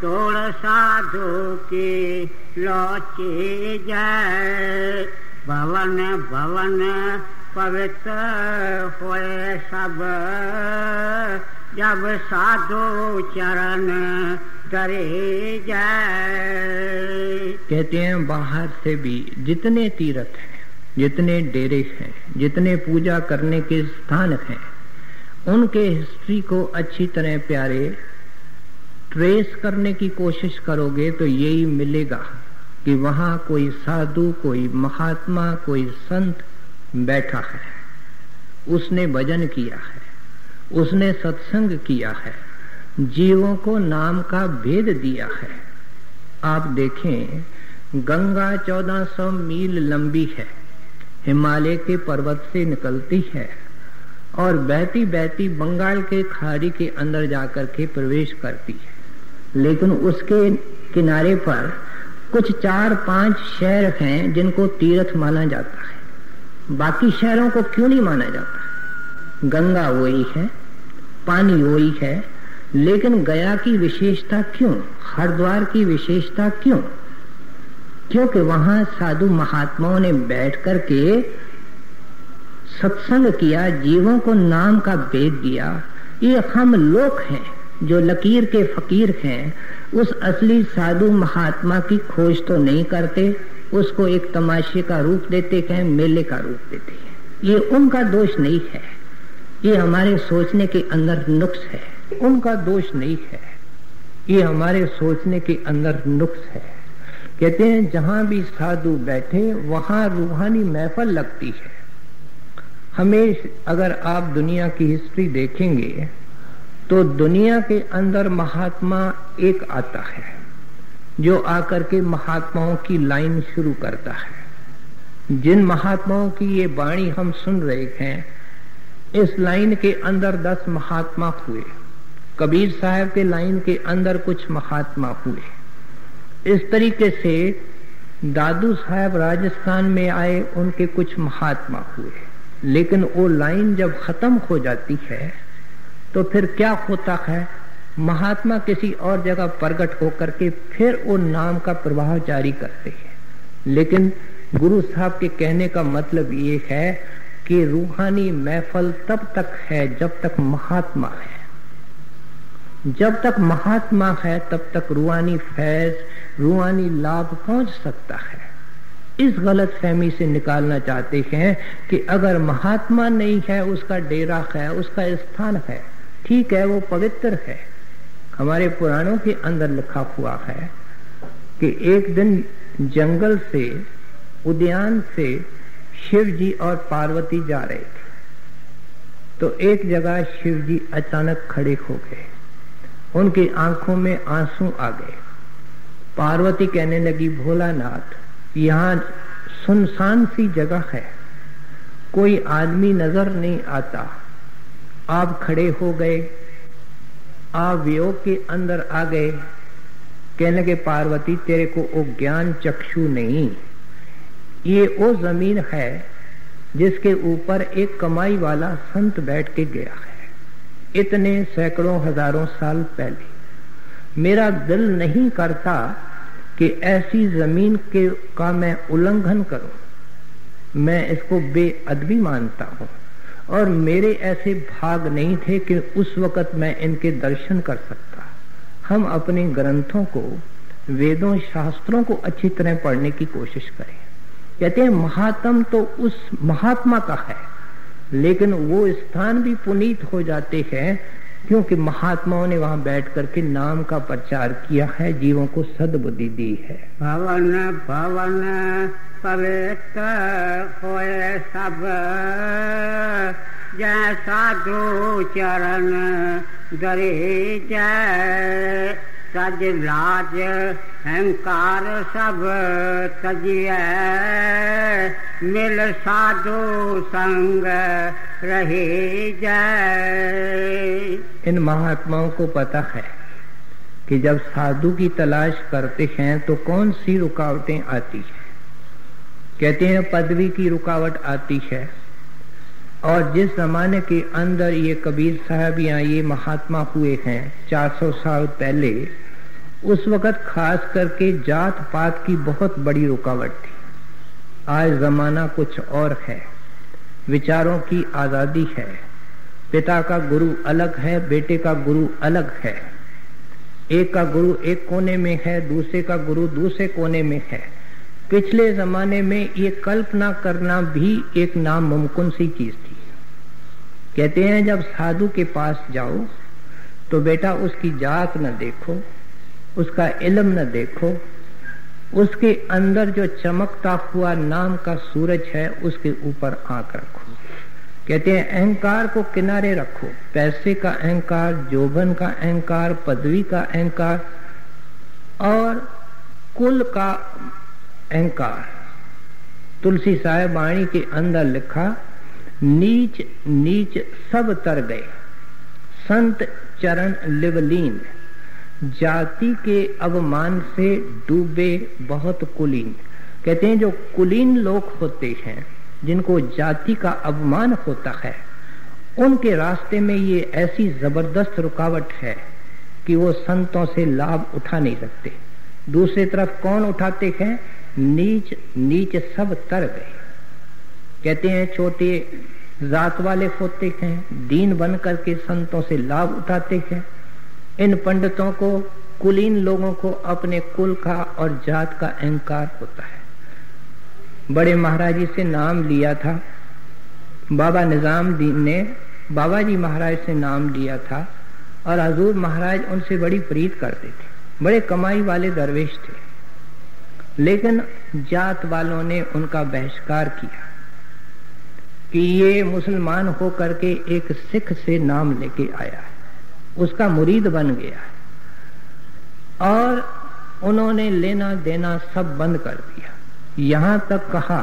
Speaker 1: तोड़ साधु की लोचे जाए, भवन भवन पवित्र होए सब, जब साधु चरण करे जाए।
Speaker 2: कहते हैं बाहर से भी जितने तीर्थ हैं, जितने डेरे हैं, जितने पूजा करने के स्थान हैं, उनके हिस्ट्री को अच्छी तरह प्यारे ट्रेस करने की कोशिश करोगे तो यही मिलेगा कि वहां कोई साधु, कोई महात्मा, कोई संत बैठा है, उसने भजन किया है, उसने सत्संग किया है, जीवों को नाम का भेद दिया है। आप देखें, गंगा 1400 मील लंबी है, हिमालय के पर्वत से निकलती है और बहती बहती बंगाल के खाड़ी के अंदर जाकर के प्रवेश करती है। लेकिन उसके किनारे पर कुछ 4-5 शहर हैं जिनको तीर्थ माना जाता है। बाकी शहरों को क्यों नहीं माना जाता? गंगा वही है, पानी वही है, लेकिन गया की विशेषता क्यों, हरिद्वार की विशेषता क्यों? क्योंकि वहां साधु महात्माओं ने बैठ करके सत्संग किया, जीवों को नाम का भेद दिया। ये हम लोग हैं जो लकीर के फकीर हैं, उस असली साधु महात्मा की खोज तो नहीं करते, उसको एक तमाशे का रूप देते हैं, मेले का रूप देते हैं। ये उनका दोष नहीं है, ये हमारे सोचने के अंदर नुक्स है। उनका दोष नहीं है, ये हमारे सोचने के अंदर नुक्स है। कहते हैं जहां भी साधु बैठे वहां रूहानी महफल लगती है। हमें अगर आप दुनिया की हिस्ट्री देखेंगे तो दुनिया के अंदर महात्मा एक आता है जो आकर के महात्माओं की लाइन शुरू करता है। जिन महात्माओं की ये वाणी हम सुन रहे हैं, इस लाइन के अंदर 10 महात्मा हुए। कबीर साहब के लाइन के अंदर कुछ महात्मा हुए। इस तरीके से दादू साहब राजस्थान में आए, उनके कुछ महात्मा हुए। लेकिन वो लाइन जब खत्म हो जाती है तो फिर क्या होता है, महात्मा किसी और जगह प्रकट होकर के फिर वो नाम का प्रवाह जारी करते हैं। लेकिन गुरु साहब के कहने का मतलब ये है, कि रूहानी महफल तब तक है जब तक महात्मा है। जब तक महात्मा है तब तक रूहानी फैज, रूहानी लाभ पहुंच सकता है। इस गलत फहमी से निकालना चाहते हैं कि अगर महात्मा नहीं है, उसका डेरा है, उसका स्थान है, ठीक है, वो पवित्र है। हमारे पुराणों के अंदर लिखा हुआ है कि एक दिन जंगल से, उद्यान से शिव जी और पार्वती जा रहे थे, तो एक जगह शिव जी अचानक खड़े हो गए, उनकी आंखों में आंसू आ गए। पार्वती कहने लगी, भोलानाथ, यहाँ सुनसान सी जगह है, कोई आदमी नजर नहीं आता, आप खड़े हो गए, आप वियोग के अंदर आ गए। कहने लगे, पार्वती तेरे को वो ज्ञान चक्षु नहीं, ये वो जमीन है जिसके ऊपर एक कमाई वाला संत बैठ के गया है, इतने सैकड़ों हजारों साल पहले। मेरा दिल नहीं करता कि ऐसी जमीन के का मैं उल्लंघन करूं, मैं इसको बेअदबी मानता हूं, और मेरे ऐसे भाग नहीं थे कि उस वक्त मैं इनके दर्शन कर सकता। हम अपने ग्रंथों को, वेदों, शास्त्रों को अच्छी तरह पढ़ने की कोशिश करें। कहते हैं महात्म तो उस महात्मा का है, लेकिन वो स्थान भी पुनीत हो जाते हैं क्योंकि महात्माओं ने वहां बैठ करके नाम का प्रचार किया है, जीवों को सद्बुद्धि दी है।
Speaker 1: भवन भवन पवित्र होए सब, जय साधु चरण दरे जय, सज लाज अहंकार सब तजिए, मिल साधु संग रहे जय।
Speaker 2: इन महात्माओं को पता है कि जब साधु की तलाश करते हैं तो कौन सी रुकावटें आती हैं। कहते हैं पदवी की रुकावट आती है, और जिस जमाने के अंदर ये कबीर साहब या ये महात्मा हुए हैं 400 साल पहले, उस वक्त खास करके जात पात की बहुत बड़ी रुकावट थी। आज जमाना कुछ और है, विचारों की आजादी है, पिता का गुरु अलग है, बेटे का गुरु अलग है, एक का गुरु एक कोने में है, दूसरे का गुरु दूसरे कोने में है। पिछले जमाने में ये कल्पना करना भी एक नामुमकिन सी चीज थी। कहते हैं जब साधु के पास जाओ तो बेटा उसकी जात न देखो, उसका इल्म न देखो, उसके अंदर जो चमकता हुआ नाम का सूरज है उसके ऊपर आंख रखो। कहते हैं अहंकार को किनारे रखो, पैसे का अहंकार, जोबन का अहंकार, पदवी का अहंकार और कुल का अहंकार। तुलसी साहिब वाणी के अंदर लिखा, नीच नीच सब तर गए, संत चरण लिवलीन, जाति के अवमान से डूबे बहुत कुलीन। कहते हैं जो कुलीन लोग होते हैं, जिनको जाति का अवमान होता है, उनके रास्ते में ये ऐसी जबरदस्त रुकावट है कि वो संतों से लाभ उठा नहीं सकते। दूसरी तरफ कौन उठाते हैं? नीच नीच सब तर गए। कहते हैं छोटे जात वाले होते हैं, दीन बन करके संतों से लाभ उठाते हैं। इन पंडितों को, कुलीन लोगों को अपने कुल का और जात का अहंकार होता है। बड़े महाराज जी से नाम लिया था, बाबा निजामुद्दीन ने बाबा जी महाराज से नाम लिया था, और हजूर महाराज उनसे बड़ी प्रीत करते थे। बड़े कमाई वाले दरवेश थे, लेकिन जात वालों ने उनका बहिष्कार किया कि ये मुसलमान होकर के एक सिख से नाम लेके आया है, उसका मुरीद बन गया है, और उन्होंने लेना देना सब बंद कर दिया। यहां तक कहा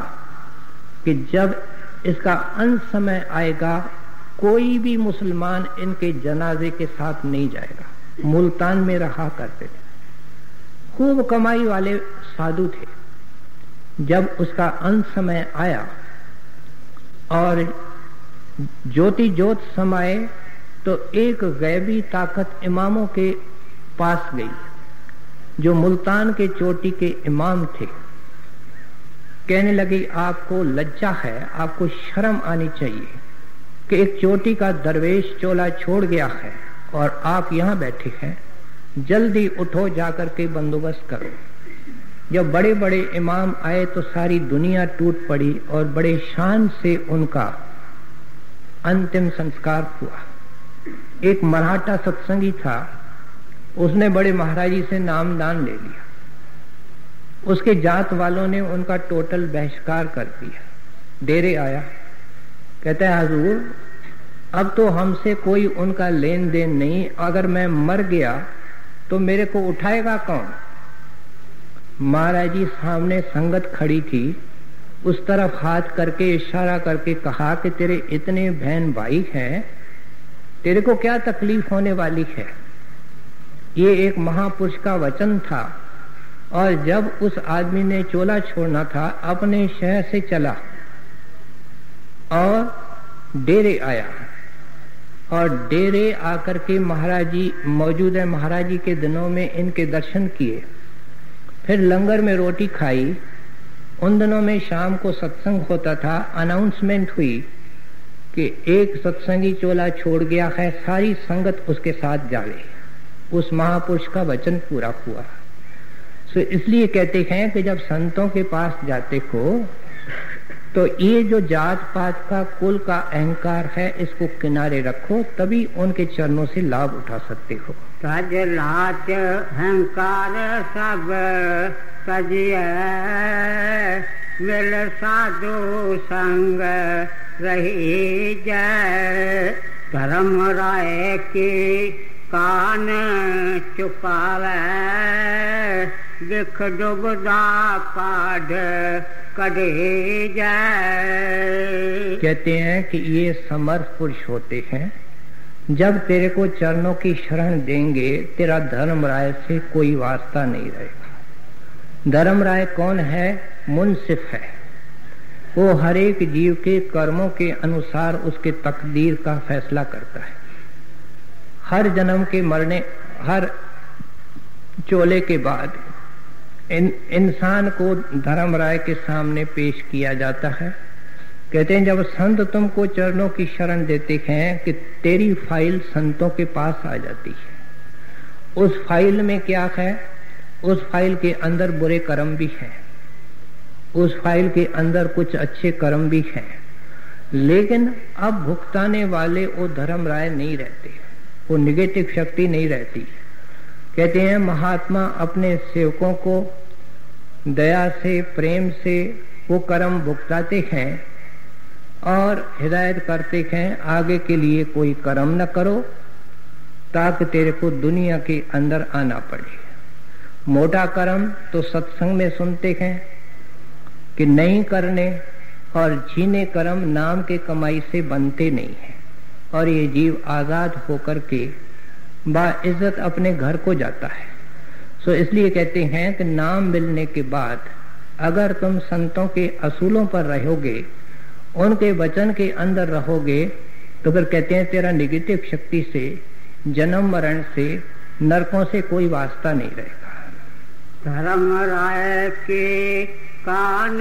Speaker 2: कि जब इसका अंत समय आएगा कोई भी मुसलमान इनके जनाजे के साथ नहीं जाएगा। मुल्तान में रहा करते थे, खूब कमाई वाले साधु थे। जब उसका अंत समय आया और ज्योति ज्योत समाए तो एक गैबी ताकत इमामों के पास गई, जो मुल्तान के चोटी के इमाम थे। कहने लगी आपको लज्जा है, आपको शर्म आनी चाहिए कि एक चोटी का दरवेश चोला छोड़ गया है और आप यहाँ बैठे हैं, जल्दी उठो जाकर के बंदोबस्त करो। जब बड़े बड़े इमाम आए तो सारी दुनिया टूट पड़ी और बड़े शान से उनका अंतिम संस्कार हुआ। एक मराठा सत्संगी था, उसने बड़े महाराजी से नामदान ले लिया। उसके जात वालों ने उनका टोटल बहिष्कार कर दिया। डेरे आया, कहता है हुजूर अब तो हमसे कोई उनका लेन देन नहीं, अगर मैं मर गया तो मेरे को उठाएगा कौन? महाराज जी सामने संगत खड़ी थी, उस तरफ हाथ करके इशारा करके कहा कि तेरे इतने बहन भाई हैं, तेरे को क्या तकलीफ होने वाली है? ये एक महापुरुष का वचन था। और जब उस आदमी ने चोला छोड़ना था, अपने शहर से चला और डेरे आया, और डेरे आकर के महाराज जी मौजूद है, महाराज जी के दिनों में इनके दर्शन किए, फिर लंगर में रोटी खाई। उन दिनों में शाम को सत्संग होता था, अनाउंसमेंट हुई कि एक सत्संगी चोला छोड़ गया है, सारी संगत उसके साथ जावे। उस महापुरुष का वचन पूरा हुआ। तो इसलिए कहते हैं कि जब संतों के पास जाते हो तो ये जो जात पात का कुल का अहंकार है, इसको किनारे रखो, तभी उनके चरणों से लाभ उठा सकते हो।
Speaker 1: तज लाच अहंकार सब तजिए, मिल साधु संग रही जय। धर्म राय की कान चुकावे, दिख डुबदा काढ़ कढ़े जाए।
Speaker 2: कहते हैं कि ये समर्थ पुरुष होते हैं, जब तेरे को चरणों की शरण देंगे तेरा धर्म राय से कोई वास्ता नहीं रहेगा। धर्म राय कौन है? मुंसिफ है। वो हर एक जीव के कर्मों के अनुसार उसके तकदीर का फैसला करता है। हर जन्म के मरने, हर चोले के बाद इंसान को धर्म राय के सामने पेश किया जाता है। कहते हैं जब संत तुमको चरणों की शरण देते हैं कि तेरी फाइल संतों के पास आ जाती है। उस फाइल में क्या है? उस फाइल के अंदर बुरे कर्म भी हैं, उस फाइल के अंदर कुछ अच्छे कर्म भी हैं, लेकिन अब भुगताने वाले वो धर्म राय नहीं रहते, वो निगेटिव शक्ति नहीं रहती। कहते हैं महात्मा अपने सेवकों को दया से, प्रेम से वो कर्म भुगताते हैं और हिदायत करते हैं आगे के लिए कोई कर्म न करो ताकि तेरे को दुनिया के अंदर आना पड़े। मोटा कर्म तो सत्संग में सुनते हैं कि नहीं करने, और झीने कर्म नाम के कमाई से बनते नहीं है, और ये जीव आजाद होकर के बाइज्जत अपने घर को जाता है। सो इसलिए कहते हैं कि नाम मिलने के बाद अगर तुम संतों के असूलों पर रहोगे, उनके वचन के अंदर रहोगे, तो फिर कहते हैं तेरा निगेटिव शक्ति से, जन्म मरण से, नरकों से कोई वास्ता नहीं रहेगा।
Speaker 1: धर्म राय के कान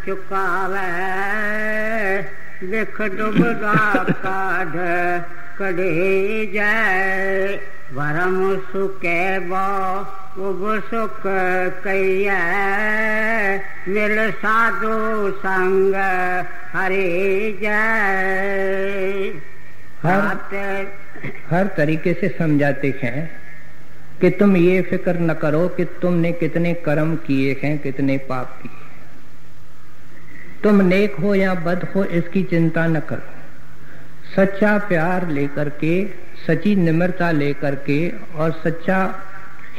Speaker 1: चुकावे, दिख डुबदा काढ़ कढ़े जाए। भरम सुखे बो उब सुख कहिए, मिल साधु संग हरे जाए।
Speaker 2: हर तरीके से समझाते हैं कि तुम ये फिक्र न करो कि तुमने कितने कर्म किए हैं, कितने पाप किए। तुम नेक हो या बद हो इसकी चिंता न करो। सच्चा प्यार लेकर के, सच्ची निम्रता लेकर के और सच्चा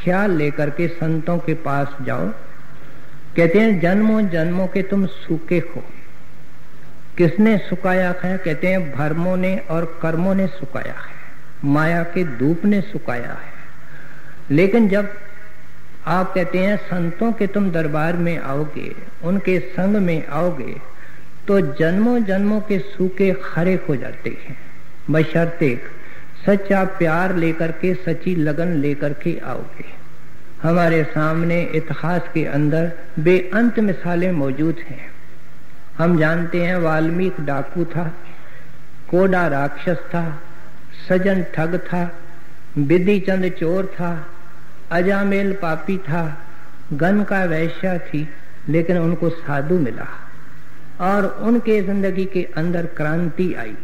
Speaker 2: ख्याल लेकर के संतों के पास जाओ। कहते हैं जन्मों जन्मों के तुम सूखे हो। किसने सुखाया है? कहते हैं भरमों ने और कर्मों ने सुखाया है, माया के धूप ने सुखाया है। लेकिन जब आप कहते हैं संतों के तुम दरबार में आओगे, उनके संग में आओगे, तो जन्मों जन्मों के सूखे खरे हो जाते हैं, बशर्ते सच्चा प्यार लेकर के, सच्ची लगन लेकर के आओगे। हमारे सामने इतिहास के अंदर बेअंत मिसालें मौजूद हैं। हम जानते हैं वाल्मीकि डाकू था, कोडा राक्षस था, सजन ठग था, विधिचंद चोर था, अजामेल पापी था, गनका वैश्या थी, लेकिन उनको साधु मिला और उनके जिंदगी के अंदर क्रांति आई।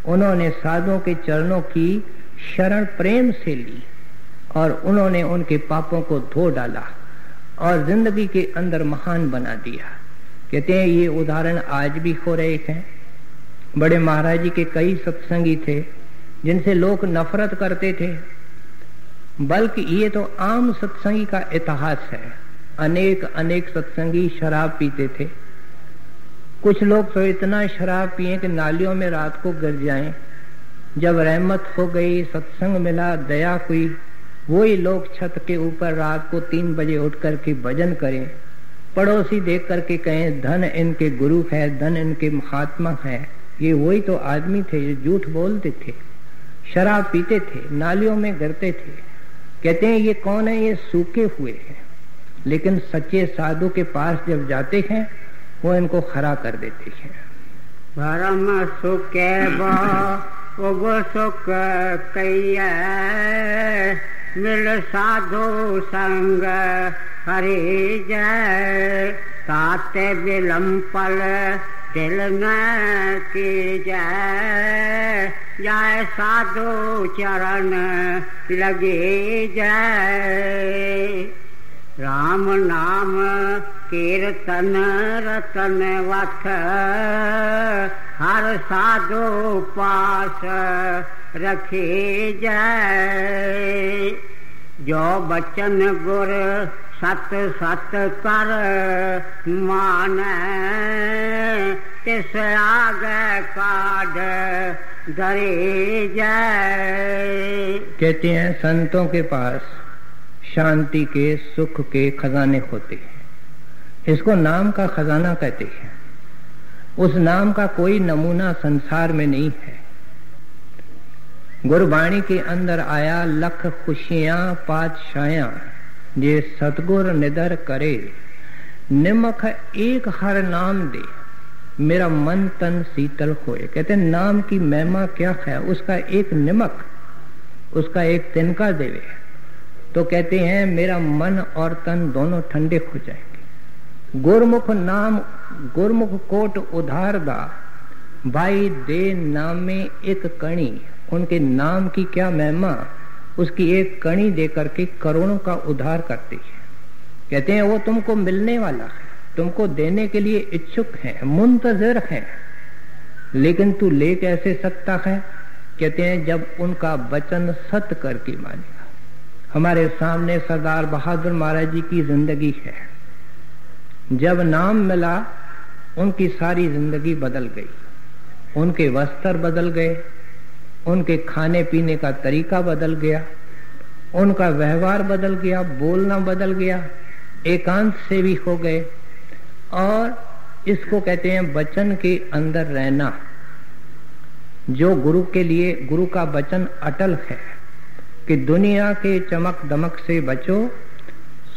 Speaker 2: उन्होंने साधुओं के चरणों की शरण प्रेम से ली और उन्होंने उनके पापों को धो डाला और जिंदगी के अंदर महान बना दिया। कहते हैं ये उदाहरण आज भी हो रहे हैं। बड़े महाराज जी के कई सत्संगी थे जिनसे लोग नफरत करते थे, बल्कि ये तो आम सत्संगी का इतिहास है। अनेक सत्संगी शराब पीते थे। कुछ लोग तो इतना शराब पिए कि नालियों में रात को गिर जाएं। जब रहमत हो गई, सत्संग मिला, दया हुई, वही लोग छत के ऊपर रात को 3 बजे उठ करके भजन करें, पड़ोसी देख करके कहें धन इनके गुरु है, धन इनके महात्मा है। ये वही तो आदमी थे जो झूठ बोलते थे, शराब पीते थे, नालियों में गिरते थे। कहते हैं ये कौन है? ये सूखे हुए हैं, लेकिन सच्चे साधु के पास जब जाते हैं वो इनको खड़ा कर देते हैं।
Speaker 1: भरम सुखे बो सुख कैया, मिल साधु संग हरि जय, ताते विलंपल दिल न की जय, जय साधु चरण लगे जय। राम नाम कीर्तन रतन वथ, हर साधु पास रखे जय। जो बचन गुर सत सत कर मान, तिस आगे काढ़ धरे जय।
Speaker 2: कहते हैं संतों के पास शांति के, सुख के खजाने होते हैं। इसको नाम का खजाना कहते हैं। उस नाम का कोई नमूना संसार में नहीं है। गुरबाणी के अंदर आया, लख खुशियां पातशायां जे सतगुर निदर करे, निमख एक हर नाम दे, मेरा मन तन शीतल होए। कहते हैं नाम की महिमा क्या है? उसका एक निमक, उसका एक तिनका देवे तो कहते हैं मेरा मन और तन दोनों ठंडे हो जाएंगे। गुरमुख नाम गुरमुख कोट उधार दा, भाई दे नाम में एक कणी। उनके नाम की क्या महिमा, उसकी एक कणी दे करके करोड़ों का उद्धार करती है। कहते हैं वो तुमको मिलने वाला है, तुमको देने के लिए इच्छुक है, मुंतजर है, लेकिन तू ले कैसे सकता है? कहते हैं जब उनका वचन सत करके मानेगा। हमारे सामने सरदार बहादुर महाराज जी की जिंदगी है। जब नाम मिला उनकी सारी जिंदगी बदल गई। उनके वस्त्र बदल गए, उनके खाने पीने का तरीका बदल गया, उनका व्यवहार बदल गया, बोलना बदल गया, एकांत से भी हो गए। और इसको कहते हैं वचन के अंदर रहना। जो गुरु के लिए, गुरु का वचन अटल है कि दुनिया के चमक दमक से बचो,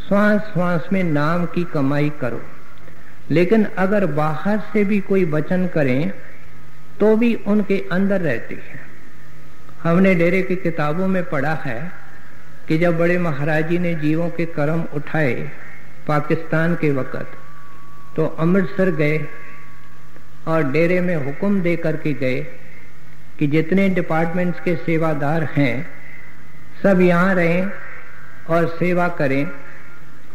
Speaker 2: श्वास श्वास में नाम की कमाई करो। लेकिन अगर बाहर से भी कोई वचन करें तो भी उनके अंदर रहते हैं। हमने डेरे की किताबों में पढ़ा है कि जब बड़े महाराज जी ने जीवों के कर्म उठाए पाकिस्तान के वक़्त, तो अमृतसर गए और डेरे में हुक्म दे करके गए कि जितने डिपार्टमेंट्स के सेवादार हैं सब यहाँ रहें और सेवा करें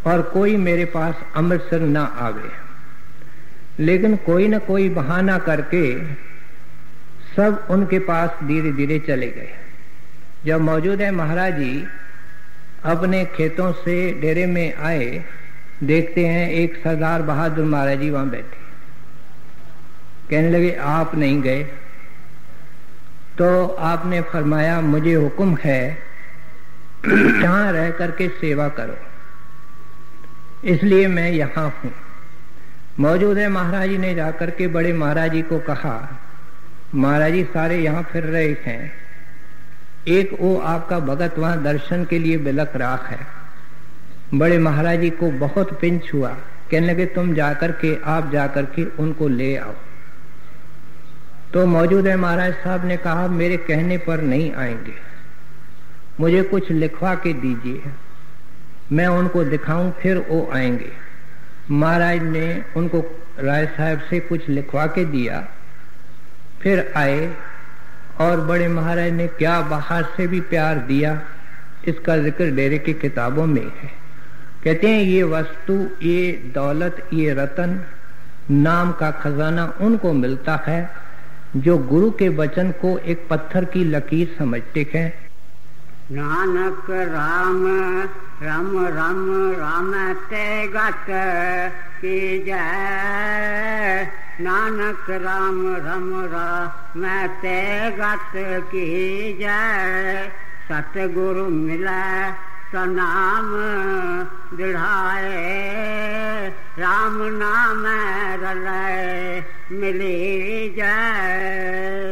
Speaker 2: और कोई मेरे पास अमृतसर ना आवे। लेकिन कोई न कोई बहाना करके सब उनके पास धीरे धीरे चले गए। जब मौजूद है महाराज जी अपने खेतों से डेरे में आए, देखते हैं एक सरदार बहादुर महाराज जी वहां बैठे। कहने लगे आप नहीं गए? तो आपने फरमाया मुझे हुक्म है यहाँ रह करके सेवा करो, इसलिए मैं यहाँ हूँ। मौजूद है महाराज जी ने जाकर के बड़े महाराज जी को कहा, महाराज जी सारे यहाँ फिर रहे हैं, एक वो आपका भगत वहां दर्शन के लिए बिलक रहा है, बड़े महाराज जी को बहुत पिंच हुआ, कहने लगे तुम जाकर के आप जाकर के उनको ले आओ। तो मौजूद है महाराज साहब ने कहा मेरे कहने पर नहीं आएंगे, मुझे कुछ लिखवा के दीजिए, मैं उनको दिखाऊं फिर वो आएंगे। महाराज ने उनको राय साहब से कुछ लिखवा के दिया, फिर आए और बड़े महाराज ने क्या बाहर से भी प्यार दिया, इसका जिक्र डेरे की किताबों में है। कहते हैं ये वस्तु, ये दौलत, ये रतन, नाम का खजाना उनको मिलता है जो गुरु के वचन को एक पत्थर की लकीर समझते हैं।
Speaker 1: नानक राम राम राम राम ते गत की जय, नानक राम राम राम ते गत की जय। सतगुरु मिले तो नाम दृढ़ाए, राम नाम रले मिली जय।